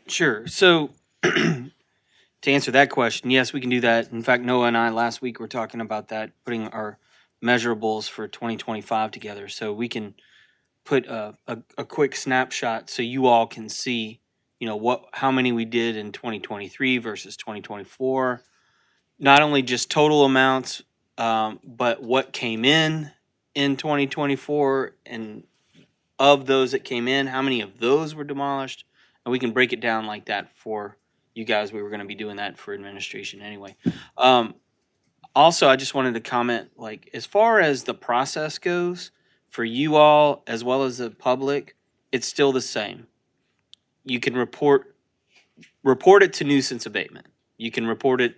Sure. So to answer that question, yes, we can do that. In fact, Noah and I last week were talking about that, putting our measurables for 2025 together, so we can put a quick snapshot so you all can see how many we did in 2023 versus 2024. Not only just total amounts, but what came in 2024, and of those that came in, how many of those were demolished? And we can break it down like that for you guys. We were going to be doing that for administration anyway. Also, I just wanted to comment, like, as far as the process goes, for you all as well as the public, it's still the same. You can report it to nuisance abatement. You can report it,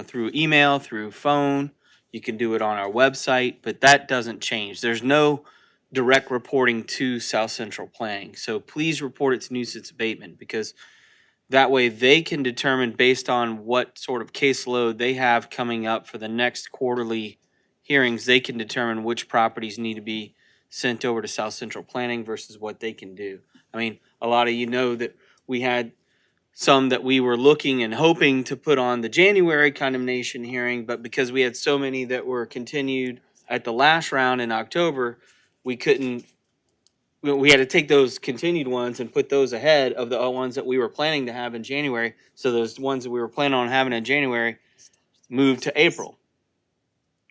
through email, through phone. You can do it on our website, but that doesn't change. There's no direct reporting to South Central Planning. So please report it to nuisance abatement, because that way they can determine, based on what sort of caseload they have coming up for the next quarterly hearings, they can determine which properties need to be sent over to South Central Planning versus what they can do. I mean, a lot of you know that we had some that we were looking and hoping to put on the January condemnation hearing, but because we had so many that were continued at the last round in October, we had to take those continued ones and put those ahead of the ones that we were planning to have in January. So those ones that we were planning on having in January moved to April,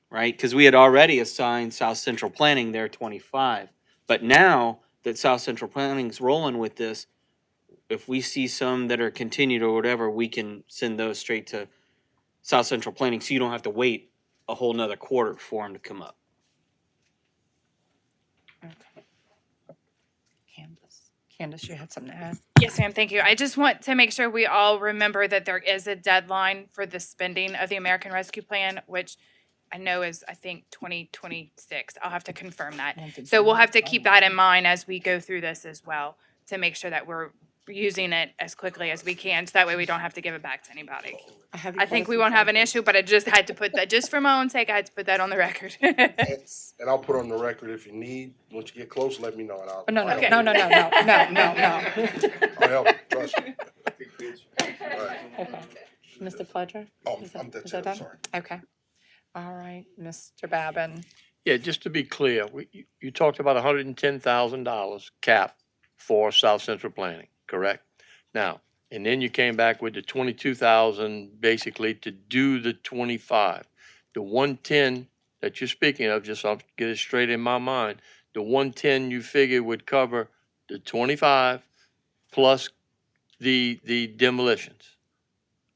right? Because we had already assigned South Central Planning their 25. But now that South Central Planning's rolling with this, if we see some that are continued or whatever, we can send those straight to South Central Planning, so you don't have to wait a whole nother quarter for them to come up. Candace, you had something to add? Yes, ma'am, thank you. I just want to make sure we all remember that there is a deadline for the spending of the American Rescue Plan, which I know is, I think, 2026. I'll have to confirm that. So we'll have to keep that in mind as we go through this as well, to make sure that we're using it as quickly as we can, so that way we don't have to give it back to anybody. I think we won't have an issue, but I just had to put that, just for my own sake, I had to put that on the record. And I'll put on the record if you need. Once you get close, let me know and I'll. Oh, no, I'll no, help no, you. no, no, no, no, no. I'll help you, trust me. All right. Okay. Mr. Pledger? Oh, Is that- I'm is that done, done? sorry. Okay. All right, Mr. Babin. Yeah, just to be clear, you talked about $110,000 cap for South Central Planning, correct? Now, and then you came back with the 22,000 basically to do the 25. The 110 that you're speaking of, just so I'll get it straight in my mind, the 110 you figured would cover the 25 plus the demolitions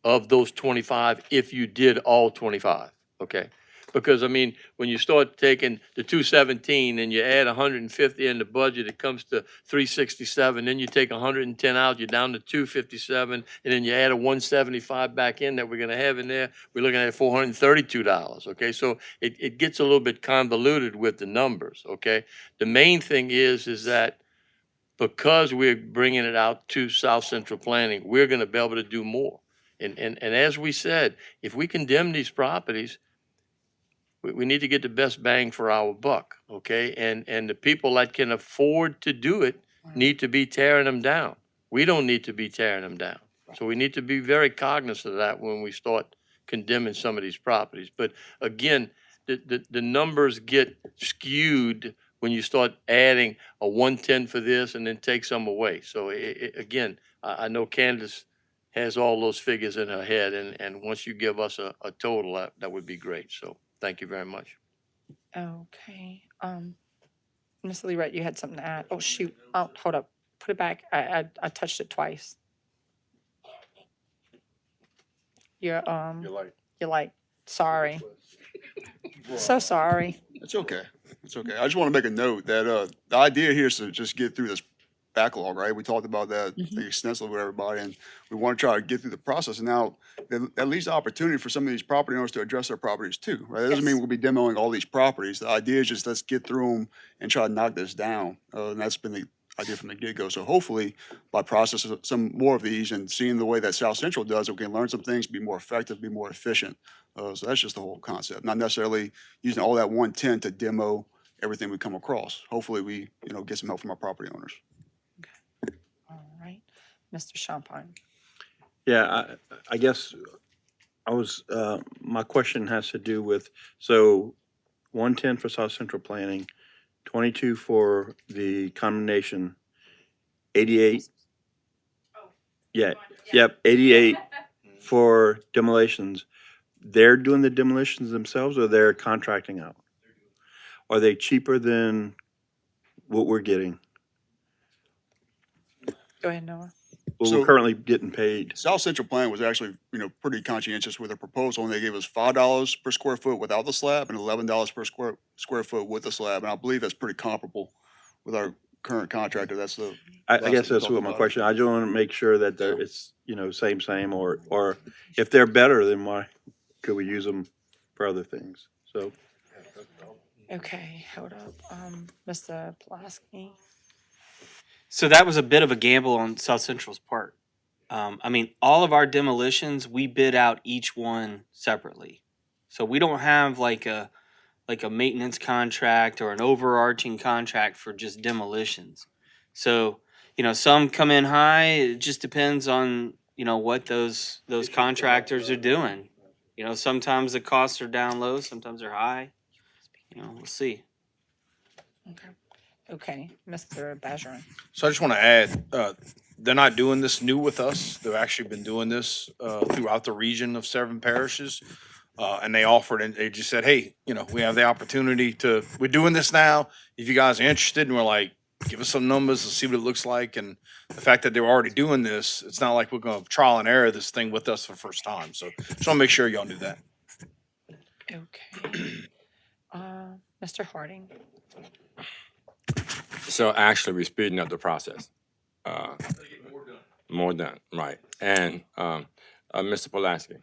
of those 25 if you did all 25, okay? Because, I mean, when you start taking the 217 and you add 150 in the budget, it comes to 367. Then you take 110 out, you're down to 257, and then you add a 175 back in that we're gonna have in there, we're looking at $432, okay? So it gets a little bit convoluted with the numbers, okay? The main thing is that because we're bringing it out to South Central Planning, we're gonna be able to do more. And as we said, if we condemn these properties, we need to get the best bang for our buck, okay? And the people that can afford to do it need to be tearing them down. We don't need to be tearing them down. So we need to be very cognizant of that when we start condemning some of these properties. But again, the numbers get skewed when you start adding a 110 for this and then take some away. So again, I know Candace has all those figures in her head, and once you give us a total, that would be great. So thank you very much. Okay, Ms. Leverett, you had something to add? Oh, shoot, oh, hold up, put it back, I touched it twice. You're like, sorry. So sorry. It's okay. It's okay. I just want to make a note that the idea here is to just get through this backlog, right? We talked about that extensively with everybody, and we want to try to get through the process. And now that leaves the opportunity for some of these property owners to address their properties too, right? That doesn't mean we'll be demoing all these properties. The idea is just let's get through them and try to knock this down. And that's been the idea from the get-go. So hopefully by processing some more of these and seeing the way that South Central does it, we can learn some things, be more effective, be more efficient. So that's just the whole concept, not necessarily using all that 110 to demo everything we come across. Hopefully we, get some help from our property owners. All right, Mr. Champagne. Yeah, I guess my question has to do with, so 110 for South Central Planning, 22 for the condemnation, 88. Yeah, yep, 88 for demolitions. They're doing the demolitions themselves or they're contracting out? Are they cheaper than what we're getting? Go ahead, Noah. Well, So- we're currently getting paid. South Central Plan was actually, pretty conscientious with their proposal, and they gave us $5 per square foot without the slab and $11 per square foot with the slab. And I believe that's pretty comparable with our current contractor. That's the. I last guess we that's talked what my about it. question, I just want to make sure that they're, it's, same, or if they're better, then why could we use them for other things? So, Okay, hold up. Mr. Pulaski. So that was a bit of a gamble on South Central's part. I mean, all of our demolitions, we bid out each one separately. So we don't have like a maintenance contract or an overarching contract for just demolitions. So, some come in high, it just depends on, what those contractors are doing. Sometimes the costs are down low, sometimes they're high. We'll see. Okay, Mr. Bergeron. So I just want to add, they're not doing this new with us. They've actually been doing this throughout the region of 7 parishes. And they offered, and they just said, hey, we have the opportunity we're doing this now. If you guys are interested, and we're like, give us some numbers and see what it looks like. And the fact that they're already doing this, it's not like we're going to trial and error this thing with us for the first time. So just want to make sure y'all knew that. Okay. Mr. Harding. So actually, we're speeding up the process. More done, right. And Mr. Pulaski,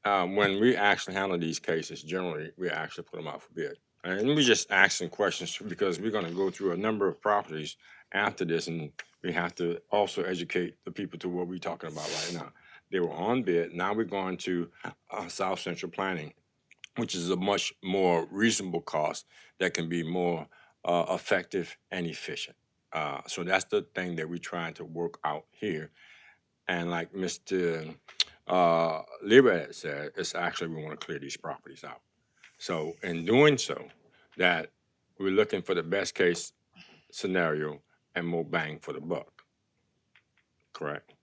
when we actually handle these cases, generally, we actually put them out for bid. And we're just asking questions because we're going to go through a number of properties after this, and we have to also educate the people to what we're talking about right now. They were on bid. Now we're going to South Central Planning, which is a much more reasonable cost that can be more effective and efficient. So that's the thing that we're trying to work out here. And like Mr. Lieber had said, it's actually we want to clear these properties out. So in doing so, that we're looking for the best case scenario and more bang for the buck. Correct?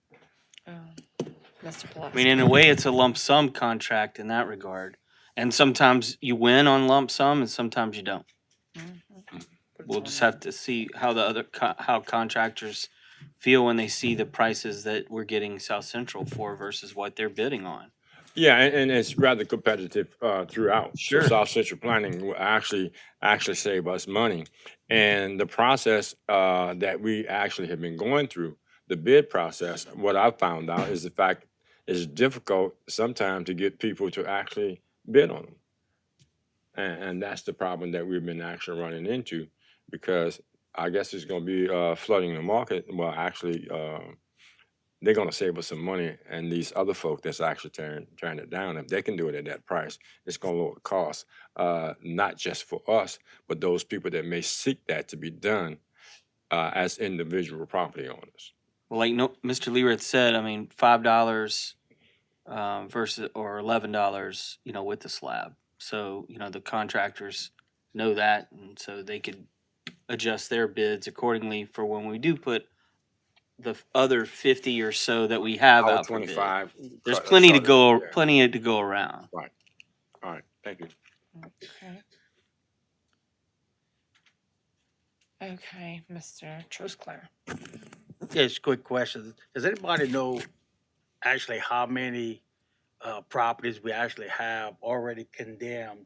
Mr. Pulaski. I mean, in a way, it's a lump sum contract in that regard. And sometimes you win on lump sum and sometimes you don't. We'll just have to see how how contractors feel when they see the prices that we're getting South Central for versus what they're bidding on. Yeah, and it's rather competitive throughout. Sure. So South Central Planning will actually save us money. And the process that we actually have been going through, the bid process, what I found out is the fact it's difficult sometimes to get people to actually bid on them. And that's the problem that we've been actually running into, because I guess it's going to be flooding the market. Well, actually, they're going to save us some money, and these other folk that's actually tearing it down, if they can do it at that price, it's going to lower the cost, not just for us, but those people that may seek that to be done as individual property owners. Well, like Mr. Leroy said, I mean, $5 versus or $11, with the slab. So, the contractors know that, and so they could adjust their bids accordingly for when we do put the other 50 or so that we have Our out for bid. 25. There's cut- plenty to started, go, yeah. plenty to go around. Right. All right. Thank you. Okay. Okay, Mr. Trosclair. Just a quick question. Does anybody know actually how many properties we actually have already condemned?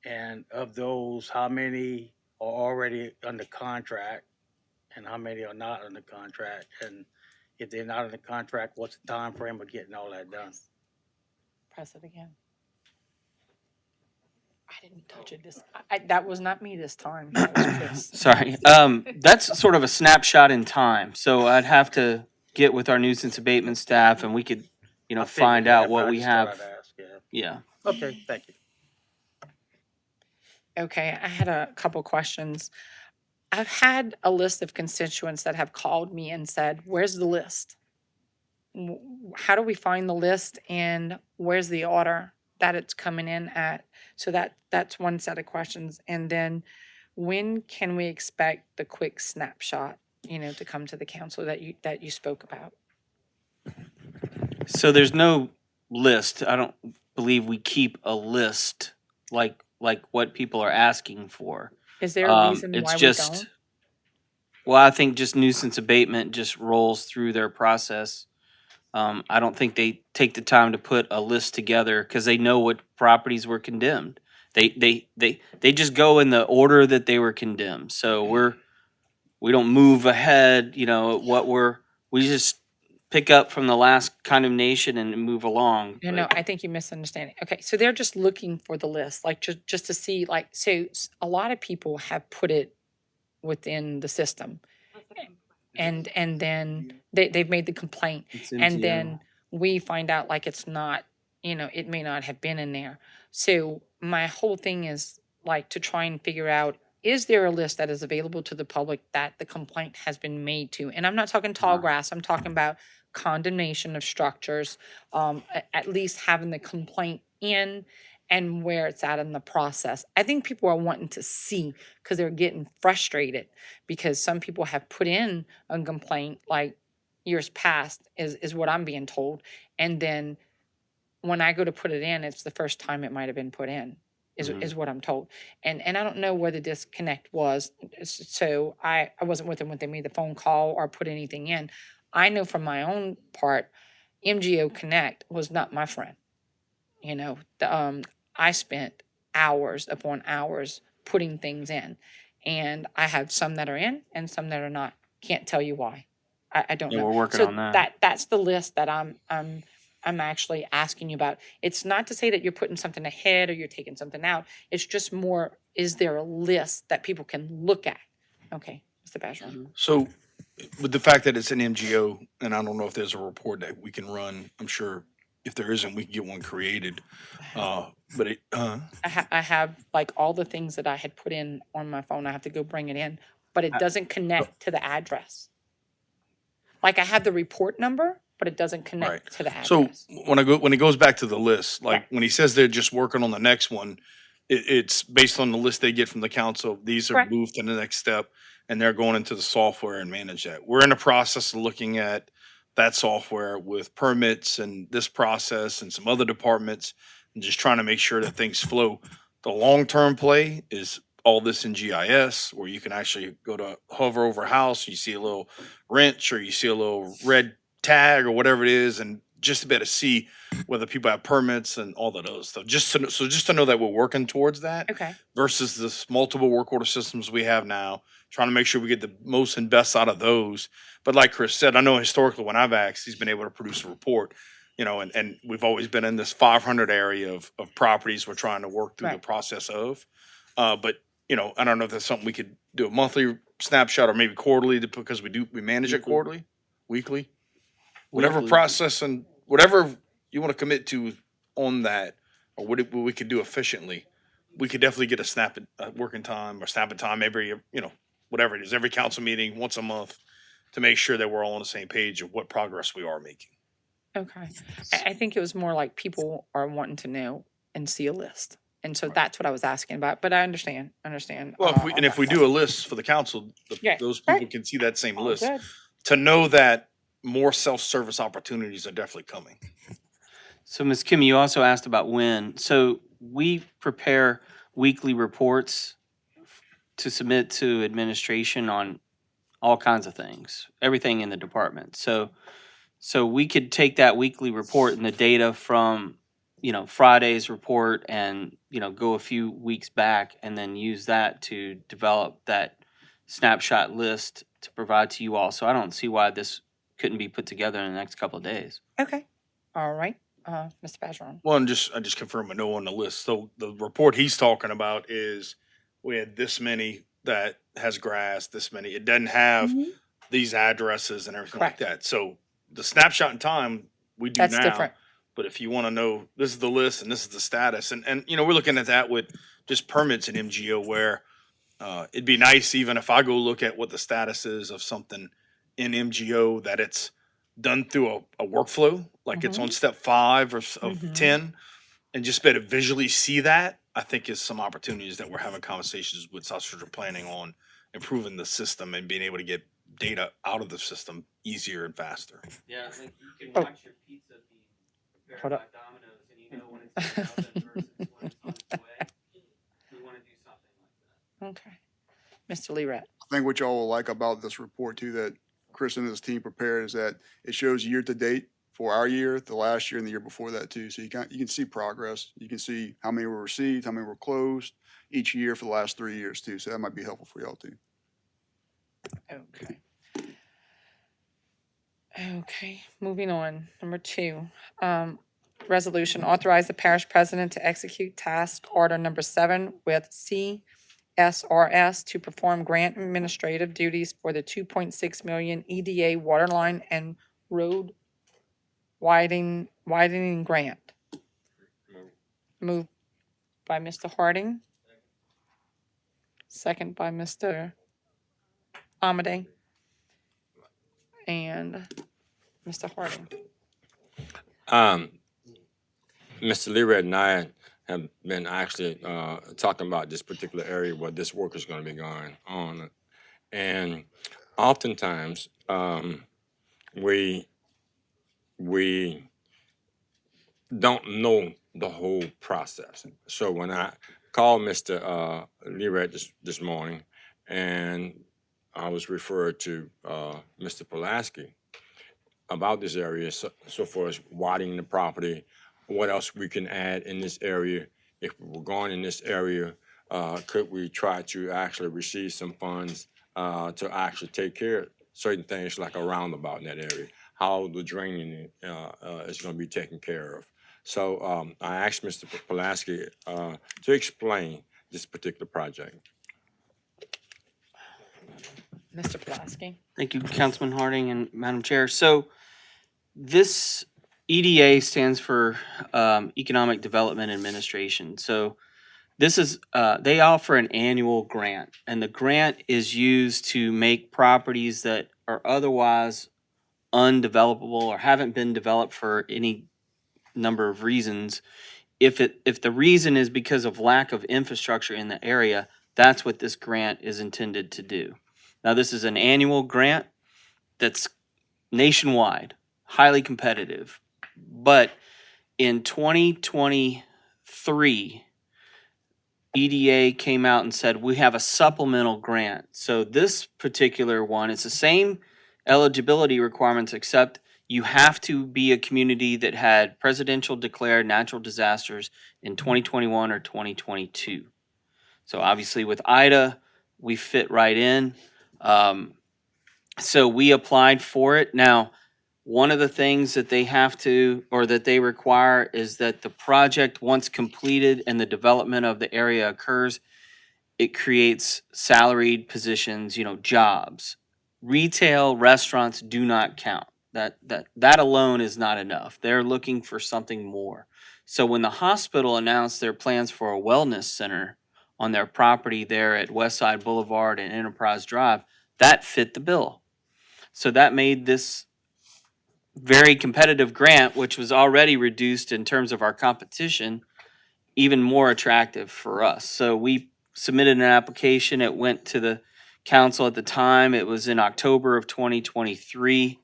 And of those, how many are already under contract and how many are not under contract? And if they're not under contract, what's the time frame of getting all that done? Press it again. I didn't touch it that was not me this time. That was Chris. Sorry. That's sort of a snapshot in time. So I'd have to get with our nuisance abatement staff and we could, I figured find that, out but what I we just thought have. I'd ask, yeah. Yeah. Okay, thank you. Okay, I had a couple questions. I've had a list of constituents that have called me and said, where's the list? How do we find the list and where's the order that it's coming in at? So that's one set of questions. And then when can we expect the quick snapshot to come to the council that you spoke about. So there's no list. I don't believe we keep a list like what people are asking for. Is there a reason It's why we just, don't? well, I think just nuisance abatement just rolls through their process. I don't think they take the time to put a list together because they know what properties were condemned. They just go in the order that they were condemned. So we don't move ahead, we just pick up from the last condemnation and move along. No, I think you're misunderstanding. Okay, so they're just looking for the list, like just to see, like, so a lot of people have put it within the system, and then they've made the complaint, It's and MGL. then we find out like it's not, it may not have been in there. So my whole thing is like to try and figure out, is there a list that is available to the public that the complaint has been made to? And I'm not talking tall grass, I'm talking about condemnation of structures, at least having the complaint in and where it's at in the process. I think people are wanting to see because they're getting frustrated because some people have put in a complaint like years past is what I'm being told. And then when I go to put it in, it's the first time it might have been put in, is what I'm told. And I don't know where the disconnect was. So I wasn't with them when they made the phone call or put anything in. I know from my own part, MGO Connect was not my friend. I spent hours upon hours putting things in, and I have some that are in and some that are not. Can't tell you why. I don't Yeah, know. we're working So on that. that's the list that I'm actually asking you about. It's not to say that you're putting something ahead or you're taking something out. It's just more, is there a list that people can look at? Okay, Mr. Bergeron. So with the fact that it's an MGO, and I don't know if there's a report that we can run, I'm sure if there isn't, we can get one created. But I have like all the things that I had put in on my phone. I have to go bring it in, but it doesn't connect to the address. Like I have the report number, but it doesn't connect to the So address. when it goes back to the list, like when he says they're just working on the next one, it's based on the list they get from the council. These are Correct. moved to the next step, and they're going into the software and manage that. We're in the process of looking at that software with permits and this process and some other departments, and just trying to make sure that things flow. The long-term play is all this in GIS, where you can actually go to hover over a house, you see a little wrench or you see a little red tag or whatever it is, and just to be able to see whether people have permits and all that other stuff. Just to know that we're working towards that Okay. versus this multiple work order systems we have now, trying to make sure we get the most and best out of those. But like Chris said, I know historically when I've asked, he's been able to produce a report, and we've always been in this 500 area of properties we're trying to work through the Right. process of. But I don't know if that's something we could do a monthly snapshot or maybe quarterly because we manage it quarterly, weekly. Whatever Weekly. process and whatever you want to commit to on that, or what we could do efficiently, we could definitely get a working time or snapping time every, whatever it is, every council meeting once a month to make sure that we're all on the same page of what progress we are making. Okay. I think it was more like people are wanting to know and see a list. And so that's what I was asking about, but I understand. Well, if we do a list for the council, Yeah, those people right. can see that same All list good. to know that more self-service opportunities are definitely coming. So Ms. Kim, you also asked about when. So we prepare weekly reports to submit to administration on all kinds of things, everything in the department. So we could take that weekly report and the data from, Friday's report and, go a few weeks back and then use that to develop that snapshot list to provide to you all. So I don't see why this couldn't be put together in the next couple of days. Okay. All right. Mr. Bergeron. Well, I just confirm a no on the list. So the report he's talking about is we had this many that has grass, this many. It doesn't have these addresses and everything Correct. like that. So the snapshot in time we do That's now. different. But if you want to know, this is the list and this is the status, and we're looking at that with just permits in MGO where it'd be nice even if I go look at what the status is of something in MGO that it's done through a workflow, like it's on step 5 of 10, and just be able to visually see that, I think is some opportunities that we're having conversations with South Central Planning on improving the system and being able to get data out of the system easier and faster. Yeah, like you can Oh. watch your pizza being prepared Hold by up. Domino's and you know when it's in the oven versus when it's on its way. We want to do something like that. Okay. Mr. Lerat. I think what y'all will like about this report too, that Chris and his team prepared, is that it shows year to date for our year, the last year and the year before that too. So you can see progress. You can see how many were received, how many were closed each year for the last 3 years too. So that might be helpful for y'all too. Okay. Okay, moving on. Number 2, resolution authorize the parish president to execute task order number 7 with CSRS to perform grant administrative duties for the 2.6 million EDA waterline and road widening grant. Moved by Mr. Harding. Second by Mr. Amade. And Mr. Harding. Mr. Leary and I have been actually talking about this particular area where this work is going to be going on. And oftentimes, we don't know the whole process. So when I called Mr. Leary this morning, and I was referred to Mr. Pulaski about this area, so far as widening the property, what else we can add in this area. If we're going in this area, could we try to actually receive some funds to actually take care of certain things like a roundabout in that area, how the draining is going to be taken care of. So I asked Mr. Pulaski to explain this particular project. Mr. Pulaski. Thank you, Councilman Harding and Madam Chair. So this EDA stands for Economic Development Administration. So this is, they offer an annual grant, and the grant is used to make properties that are otherwise undevelopable or haven't been developed for any number of reasons. If the reason is because of lack of infrastructure in the area, that's what this grant is intended to do. Now, this is an annual grant that's nationwide, highly competitive. But in 2023, EDA came out and said, we have a supplemental grant. So this particular one, it's the same eligibility requirements, except you have to be a community that had presidential declared natural disasters in 2021 or 2022. So obviously with Ida, we fit right in. So we applied for it. Now, one of the things that they have to, or that they require, is that the project, once completed and the development of the area occurs, it creates salaried positions, jobs. Retail, restaurants do not count. That alone is not enough. They're looking for something more. So when the hospital announced their plans for a wellness center on their property there at Westside Boulevard and Enterprise Drive, that fit the bill. So that made this very competitive grant, which was already reduced in terms of our competition, even more attractive for us. So we submitted an application. It went to the council at the time. It was in October of 2023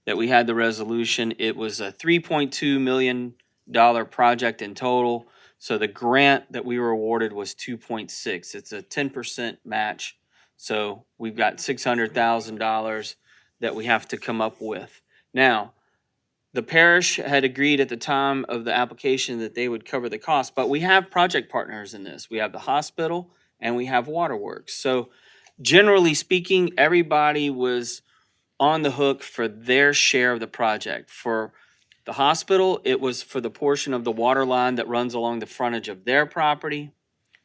that we had the resolution. It was a $3.2 million project in total. So the grant that we were awarded was 2.6. It's a 10% match. So we've got $600,000 that we have to come up with. Now, the parish had agreed at the time of the application that they would cover the cost, but we have project partners in this. We have the hospital and we have Waterworks. So generally speaking, everybody was on the hook for their share of the project. For the hospital, it was for the portion of the water line that runs along the frontage of their property.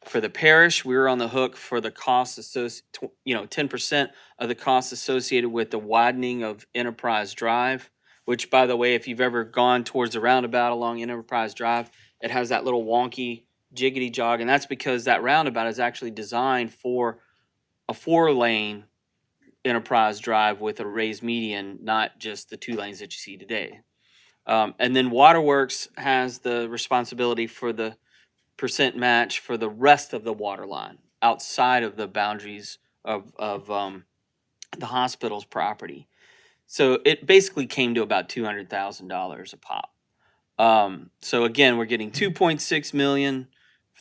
For the parish, we were on the hook for the costs associated, 10% of the costs associated with the widening of Enterprise Drive, which, by the way, if you've ever gone towards the roundabout along Enterprise Drive, it has that little wonky jiggity jog, and that's because that roundabout is actually designed for a 4-lane Enterprise Drive with a raised median, not just the 2 lanes that you see today. And then Waterworks has the responsibility for the percent match for the rest of the water line outside of the boundaries of the hospital's property. So it basically came to about $200,000 a pop. So again, we're getting 2.6 million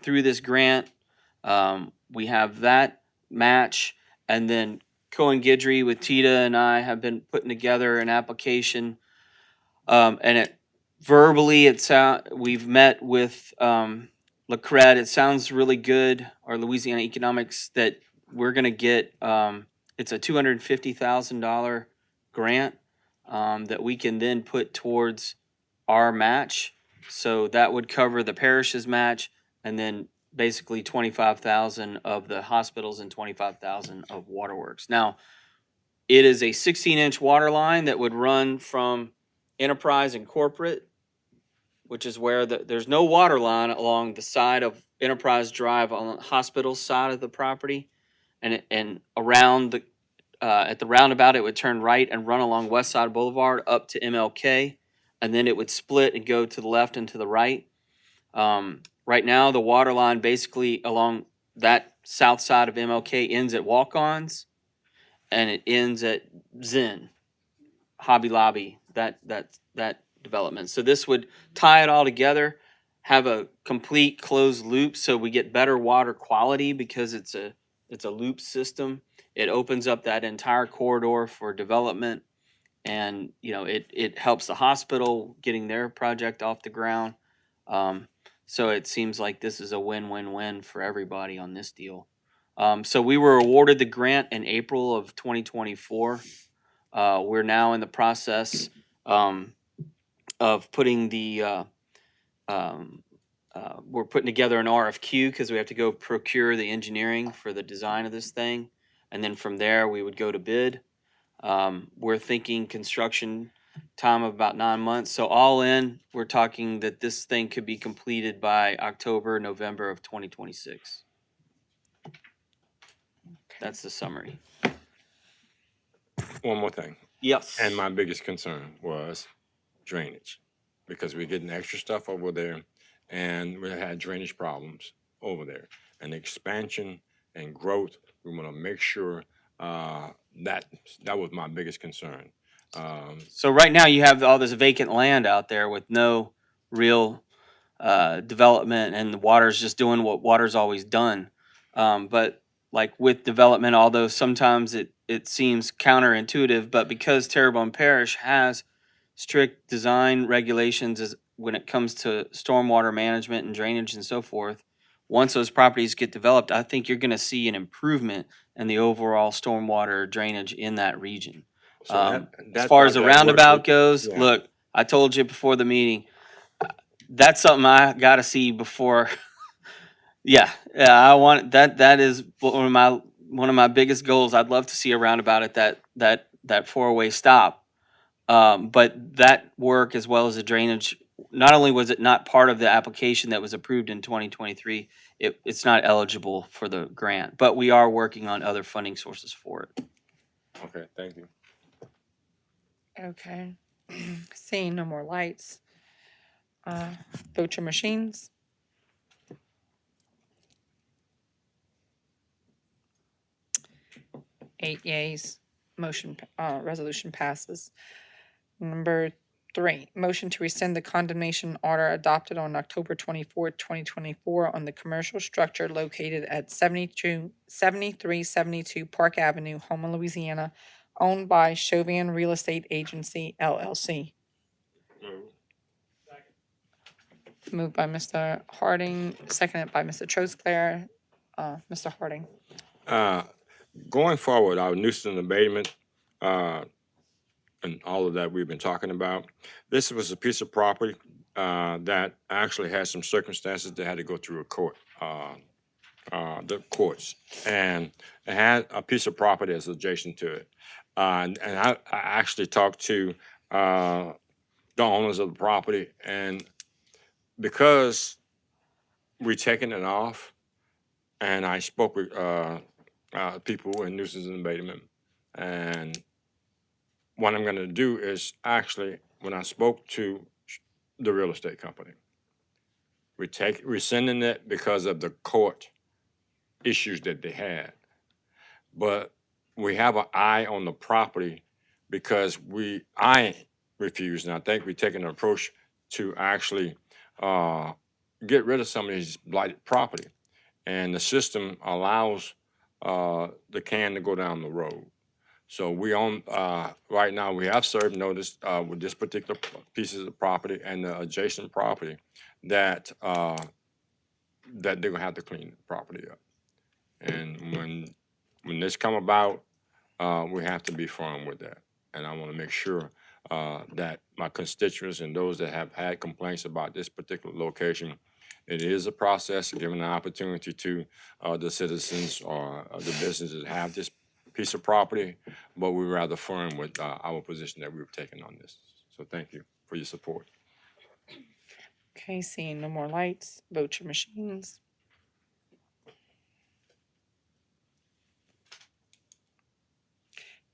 through this grant. We have that match, and then Cohen Gidry with Tita and I have been putting together an application. And it verbally, we've met with LaCred. It sounds really good, or Louisiana Economics, that we're going to get. It's a $250,000 grant that we can then put towards our match. So that would cover the parish's match, and then basically 25,000 of the hospitals and 25,000 of Waterworks. Now, it is a 16-inch water line that would run from Enterprise and Corporate, which is where there's no water line along the side of Enterprise Drive on the hospital side of the property, and around the at the roundabout it would turn right and run along West Side Boulevard up to MLK, and then it would split and go to the left and to the right. Right now, the water line basically along that south side of MLK ends at Walk-Ons, and it ends at Zen, Hobby Lobby, that development. So this would tie it all together, have a complete closed loop, so we get better water quality because it's a loop system. It opens up that entire corridor for development, and it helps the hospital getting their project off the ground. So it seems like this is a win-win-win for everybody on this deal. So we were awarded the grant in April of 2024. We're now in the process of putting we're putting together an RFQ because we have to go procure the engineering for the design of this thing. And then from there, we would go to bid. We're thinking construction time of about 9 months. So all in, we're talking that this thing could be completed by October, November of 2026. That's the summary. One more thing. Yes. And my biggest concern was drainage, because we're getting extra stuff over there, and we had drainage problems over there. And expansion and growth, we want to make sure that was my biggest concern. So right now you have all this vacant land out there with no real development, and the water's just doing what water's always done. But like with development, although sometimes it seems counterintuitive, but because Terrebonne Parish has strict design regulations when it comes to stormwater management and drainage and so forth, once those properties get developed, I think you're going to see an improvement in the overall stormwater drainage in that region. So As far as the roundabout goes, yeah. look, I told you before the meeting, that's something I got to see before. Yeah, I want that. That is one of my biggest goals. I'd love to see a roundabout at that 4-way stop. But that work, as well as the drainage, not only was it not part of the application that was approved in 2023, it's not eligible for the grant. But we are working on other funding sources for it. Okay, thank you. Okay. Seeing no more lights. Vote your machines. Eight yeas. Resolution passes. Number 3, motion to rescind the condemnation order adopted on October 24, 2024 on the commercial structure located at 7372 Park Avenue, Houma, Louisiana, owned by Chauvin Real Estate Agency, LLC. Moved by Mr. Harding, seconded by Mr. Trosclair. Mr. Harding. Going forward, our nuisance abatement and all of that we've been talking about, this was a piece of property that actually had some circumstances that had to go through a court, the courts, and it had a piece of property that's adjacent to it. And I actually talked to the owners of the property, and because we're taking it off, and I spoke with people in nuisance and abatement, and what I'm going to do is actually, when I spoke to the real estate company, we're sending it because of the court issues that they had. But we have an eye on the property because I refuse, and I think we're taking an approach to actually get rid of some of these blighted property. And the system allows the can to go down the road. So we own, right now, we have served notice with this particular pieces of property and the adjacent property that that they're gonna have to clean the property up. And when this come about, we have to be firm with that. And I want to make sure that my constituents and those that have had complaints about this particular location, it is a process, giving an opportunity to the citizens or the businesses that have this piece of property, but we're rather firm with our position that we've taken on this. So thank you for your support. Okay, seeing no more lights, vote your machines.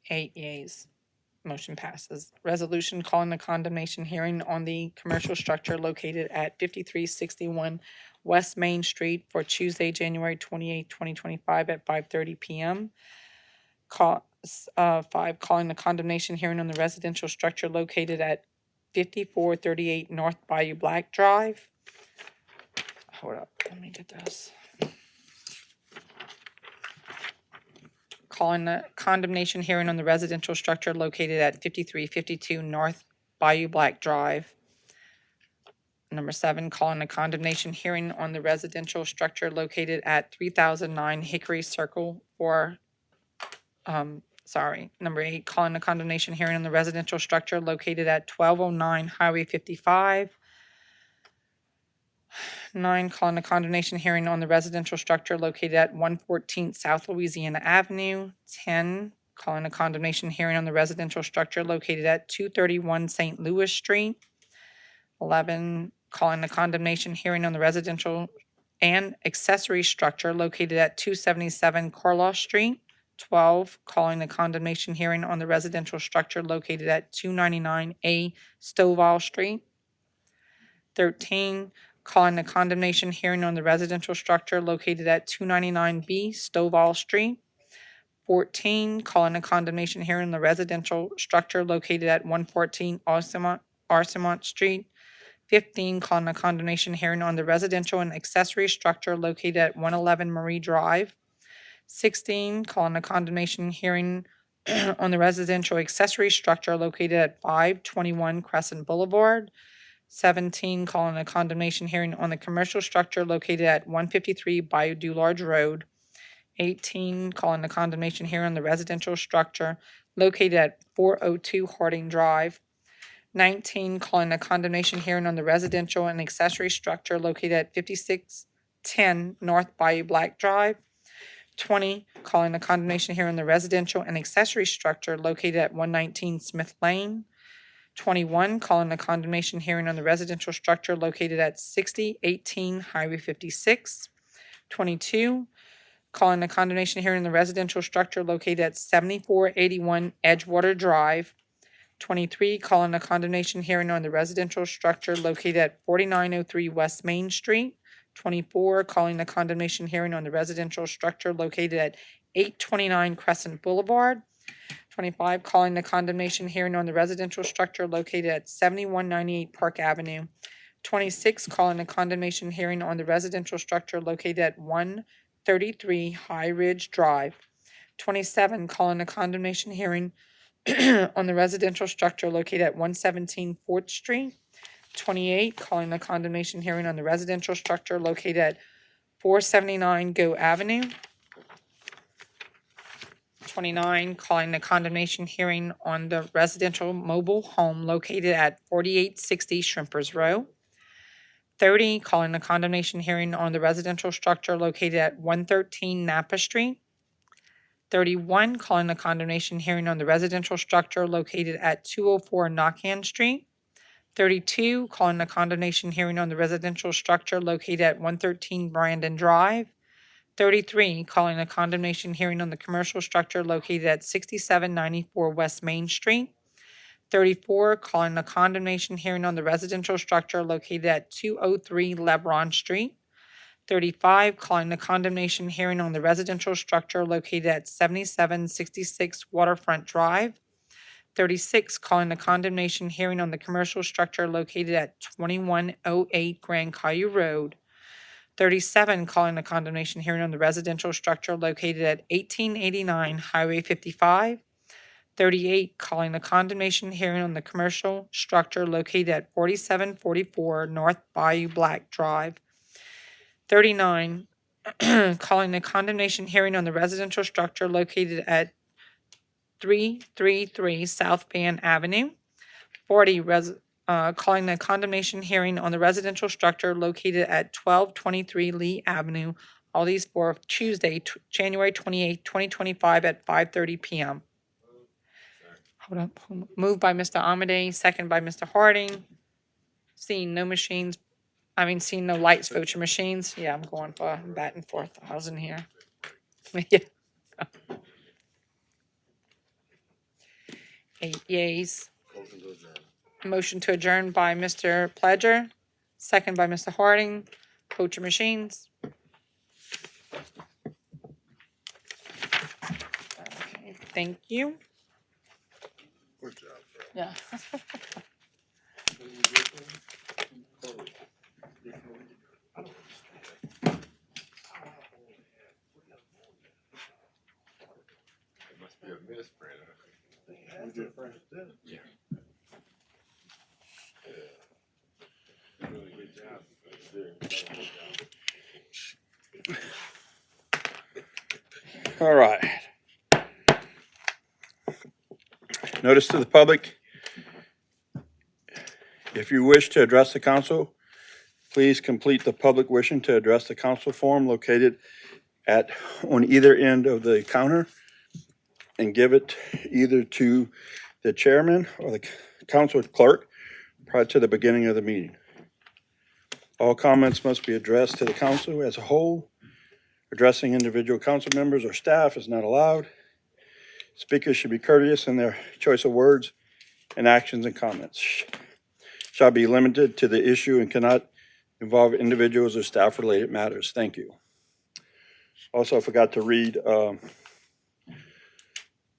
8 yeas. Motion passes. Resolution calling the condemnation hearing on the commercial structure located at 5361 West Main Street for Tuesday, January 28, 2025 at 5:30 PM. 5, calling the condemnation hearing on the residential structure located at 5438 North Bayou Black Drive. Hold up, let me get this. Calling the condemnation hearing on the residential structure located at 5352 North Bayou Black Drive. Number 7, calling the condemnation hearing on the residential structure located at 3009 Hickory Circle for, Number 8, calling the condemnation hearing on the residential structure located at 1209 Highway 55. 9, calling the condemnation hearing on the residential structure located at 114 South Louisiana Avenue. 10, calling the condemnation hearing on the residential structure located at 231 St. Louis Street. 11, calling the condemnation hearing on the residential and accessory structure located at 277 Carlaw Street. 12, calling the condemnation hearing on the residential structure located at 299A Stovall Street. 13, calling the condemnation hearing on the residential structure located at 299B Stovall Street. 14, calling the condemnation hearing on the residential structure located at 114 Arcemont Street. 15, calling the condemnation hearing on the residential and accessory structure located at 111 Marie Drive. 16, calling the condemnation hearing on the residential accessory structure located at 521 Crescent Boulevard. 17, calling a condemnation hearing on the commercial structure located at 153 Bayou Du Large Road. 18, calling the condemnation hearing on the residential structure located at 402 Harding Drive. 19, calling a condemnation hearing on the residential and accessory structure located at 5610 North Bayou Black Drive. 20, calling a condemnation hearing on the residential and accessory structure located at 119 Smith Lane. 21, calling a condemnation hearing on the residential structure located at 6018 Highway 56. 22, calling a condemnation hearing on the residential structure located at 7481 Edgewater Drive. 23, calling a condemnation hearing on the residential structure located at 4903 West Main Street. 24, calling the condemnation hearing on the residential structure located at 829 Crescent Boulevard. 25, calling the condemnation hearing on the residential structure located at 7198 Park Avenue. 26, calling the condemnation hearing on the residential structure located at 133 High Ridge Drive. 27, calling the condemnation hearing on the residential structure located at 117 4th Street. 28, calling the condemnation hearing on the residential structure located at 479 Go Avenue. 29, calling the condemnation hearing on the residential mobile home located at 4860 Shrimpers Row. 30, calling the condemnation hearing on the residential structure located at 113 Napa Street. 31, calling the condemnation hearing on the residential structure located at 204 Knockan Street. 32, calling the condemnation hearing on the residential structure located at 113 Brandon Drive. 33, calling a condemnation hearing on the commercial structure located at 6794 West Main Street. 34, calling a condemnation hearing on the residential structure located at 203 Lebron Street. 35, calling the condemnation hearing on the residential structure located at 7766 Waterfront Drive. 36, calling the condemnation hearing on the commercial structure located at 2108 Grand Caillou Road. 37, calling the condemnation hearing on the residential structure located at 1889 Highway 55. 38, calling the condemnation hearing on the commercial structure located at 4744 North Bayou Black Drive. 39, calling the condemnation hearing on the residential structure located at 333 South Van Avenue. 40, calling the condemnation hearing on the residential structure located at 1223 Lee Avenue. All these for Tuesday, January 28, 2025 at 5:30 PM. Hold up. Moved by Mr. Amade, second by Mr. Harding. Seeing no lights vote your machines. Yeah, I'm going for back and forth. I was in here. Yeah. 8 yeas. Motion to adjourn by Mr. Pledger, second by Mr. Harding. Vote your machines. Okay, thank you. Good job. Yeah. Must be a misprint. Yeah. Really good job. All right. Notice to the public, if you wish to address the council, please complete the public wishing to address the council form located on either end of the counter and give it either to the chairman or the council clerk prior to the beginning of the meeting. All comments must be addressed to the council as a whole. Addressing individual council members or staff is not allowed. Speakers should be courteous in their choice of words, and actions and comments shall be limited to the issue and cannot involve individuals or staff-related matters. Thank you. Also, I forgot to read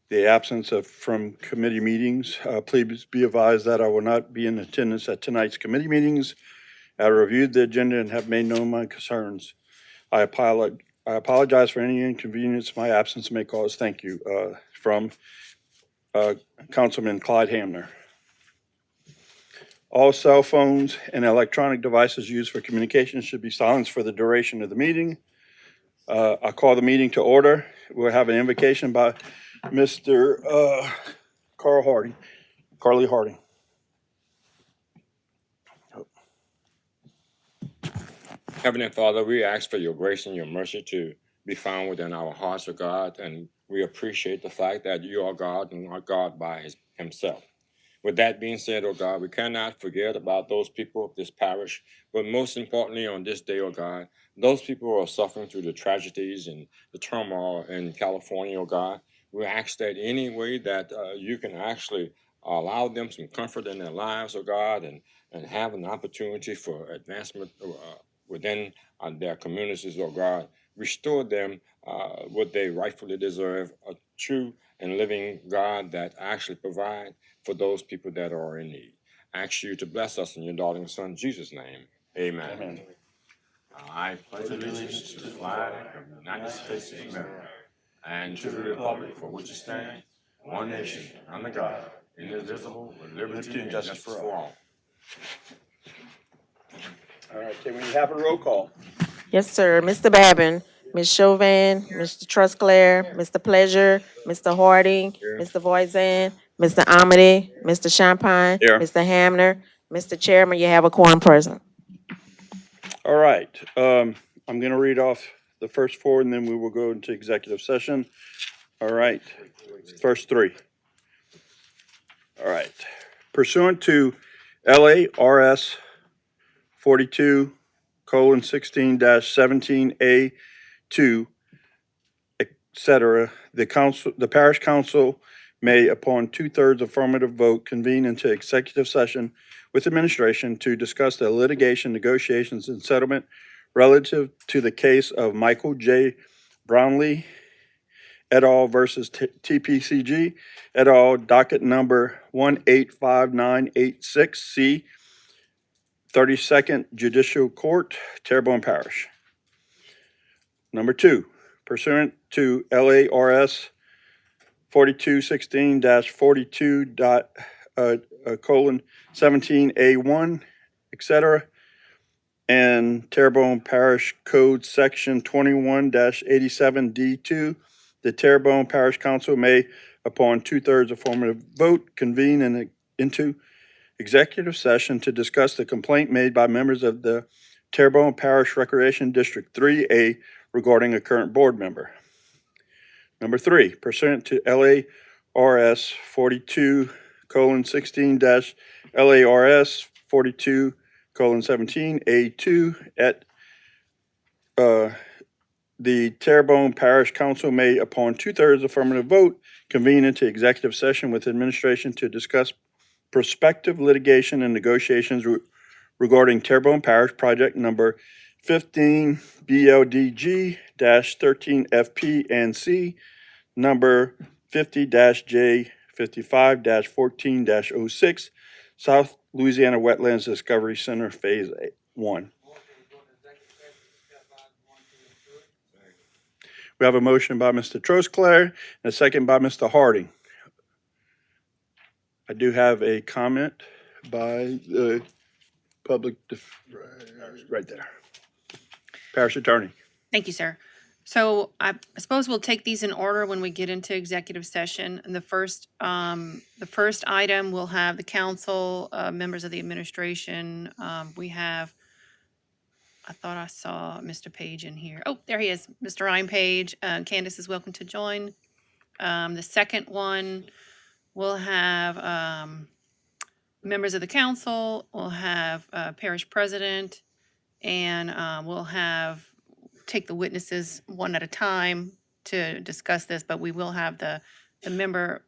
the absence from committee meetings. Please be advised that I will not be in attendance at tonight's committee meetings. I reviewed the agenda and have made known my concerns. I apologize for any inconvenience my absence may cause. Thank you. From Councilman Clyde Hamner. All cell phones and electronic devices used for communication should be silenced for the duration of the meeting. I call the meeting to order. We'll have an invocation by Mr. Carly Harding. Heavenly Father, we ask for your grace and your mercy to be found within our hearts, O God, and we appreciate the fact that you are God and are God by himself. With that being said, O God, we cannot forget about those people of this parish, but most importantly on this day, O God, those people who are suffering through the tragedies and the turmoil in California, O God. We ask that any way that you can actually allow them some comfort in their lives, O God, and have an opportunity for advancement within their communities, O God. Restore them what they rightfully deserve, a true and living God that actually provide for those people that are in need. I ask you to bless us in your darling son, Jesus' name. Amen. Amen. I pledge allegiance to the flag of the United States of America and to the republic for which it stands, one nation, under God, indivisible, with liberty and justice for all. All right, can we have a roll call? Yes, sir. Mr. Babin, Ms. Chauvin, Mr. Trusclair, Mr. Pleasure, Mr. Harding, Here. Mr. Voisin, Mr. Amity, Mr. Champagne, Here. Mr. Hamner. Mr. Chairman, you have a quorum present. All right, I'm going to read off the first four and then we will go into executive session. All right, first three. All right, pursuant to LARS 42:16-17A2, et cetera, the parish council may, upon 2/3 affirmative vote, convene into executive session with administration to discuss the litigation, negotiations, and settlement relative to the case of Michael J. Brownlee et al. Versus TPCG et al. Docket number 185986C, 32nd Judicial Court, Terrebonne Parish. Number two, pursuant to LARS 4216-42 colon 17A1, et cetera, and Terrebonne Parish Code Section 21-87D2, the Terrebonne Parish Council may, upon two-thirds affirmative vote, convene into executive session to discuss the complaint made by members of the Terrebonne Parish Recreation District 3A regarding a current board member. Number three, pursuant to LARS 42:16-LARS 42:17A2 at the Terrebonne Parish Council may, upon two-thirds affirmative vote, convene into executive session with administration to discuss prospective litigation and negotiations regarding Terrebonne Parish Project Number 15 BLDG-13FP and C, number 50-J55-14-06, South Louisiana Wetlands Discovery Center, Phase 1. We have a motion by Mr. Trosclair and a second by Mr. Harding. I do have a comment by the right there. Parish Attorney. Thank you, sir. So I suppose we'll take these in order when we get into executive session. And the first item will have the council, members of the administration. We have, I thought I saw Mr. Page in here. Oh, there he is, Mr. Ryan Page. Candace is welcome to join. The second one will have members of the council. We'll have parish president, and we'll take the witnesses one at a time to discuss this, but we will have the member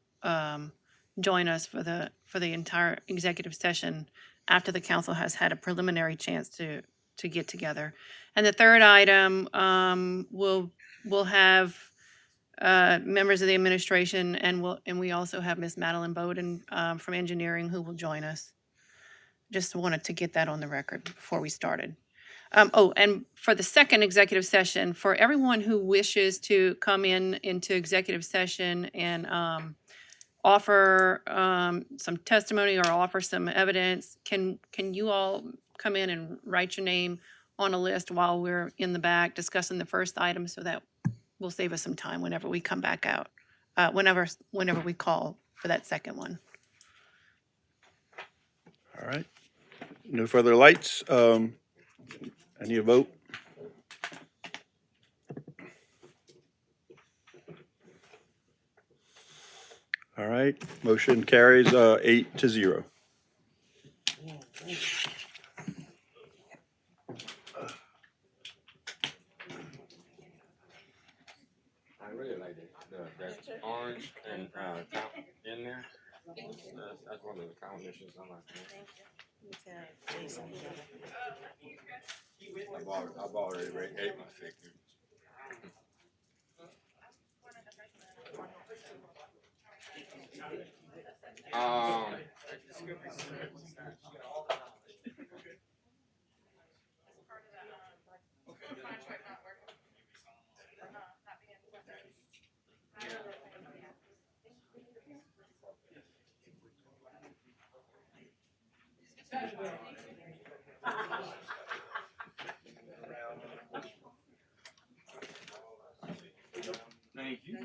join us for the entire executive session after the council has had a preliminary chance to get together. And the third item, we'll have members of the administration, and we also have Ms. Madeline Bowden from engineering who will join us. Just wanted to get that on the record before we started. And for the second executive session, for everyone who wishes to come into executive session and offer some testimony or offer some evidence, can you all come in and write your name on a list while we're in the back discussing the first item, so that will save us some time whenever we come back out, whenever we call for that second one. All right. No further lights. I need a vote. All right. Motion carries 8-0. I really like it. That orange and in there. That's one of the combinations I like. I've already ate my figure. Thank you.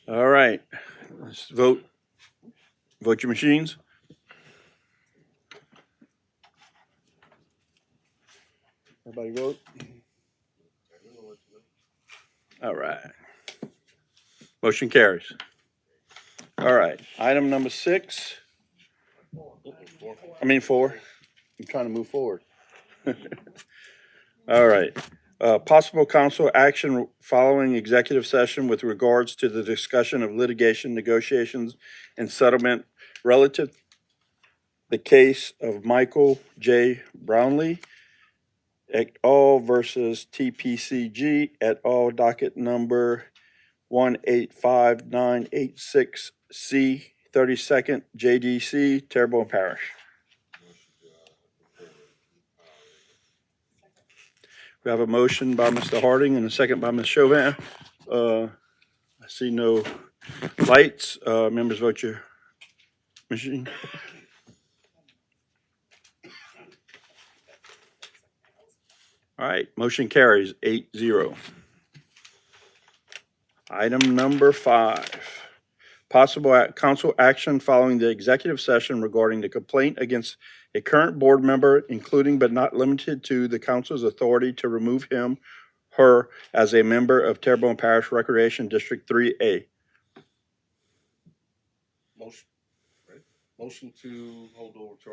All right, let's vote. Vote your machines. Everybody vote? All right. Motion carries. All right, item number 6. I mean 4. I'm trying to move forward. All right. Possible council action following executive session with regards to the discussion of litigation, negotiations, and settlement relative the case of Michael J. Brownlee et al. Versus TPCG et al. Docket number 185986C, 32nd JDC, Terrebonne Parish. We have a motion by Mr. Harding and a second by Ms. Chauvin. I see no lights. Members, vote your machine. All right, motion carries 8-0. Item number 5. Possible council action following the executive session regarding the complaint against a current board member, including but not limited to the council's authority to remove him, her, as a member of Terrebonne Parish Recreation District 3A. Motion, right? Motion to hold over to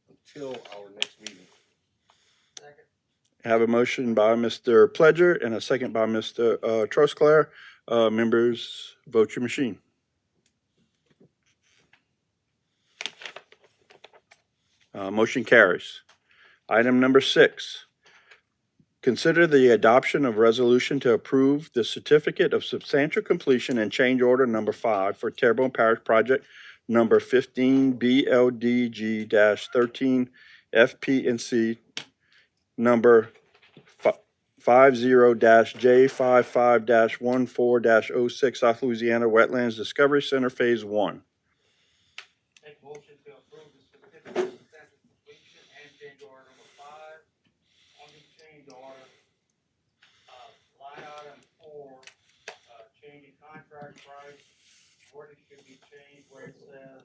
until our next meeting. I have a motion by Mr. Pledger and a second by Mr. Trosclair. Members, vote your machine. Motion carries. Item number 6. Consider the adoption of resolution to approve the certificate of substantial completion and change order number 5 for Terrebonne Parish project number 15 BLDG-13 FP&C number 50-J55-14-06 South Louisiana Wetlands Discovery Center Phase 1. Make motion to approve the certificate of substantial completion and change order number 5 on the change order. Line item 4, changing contract price, wording should be changed where it says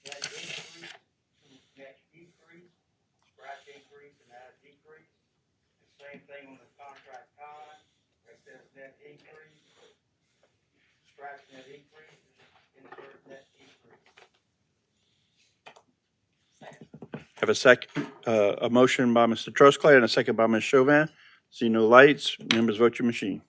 net increase to net decrease, scratch increase and add decrease. The same thing on the contract time, where it says net increase, scratch net increase, insert net decrease. Have a motion by Mr. Trosclair and a second by Ms. Chauvin. See no lights. Members, vote your machine.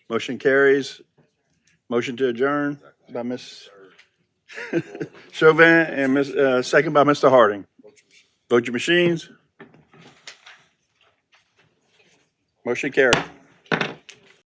Motion carries. Motion to adjourn by Ms. Chauvin and second by Mr. Harding. Vote your machines. Motion carried.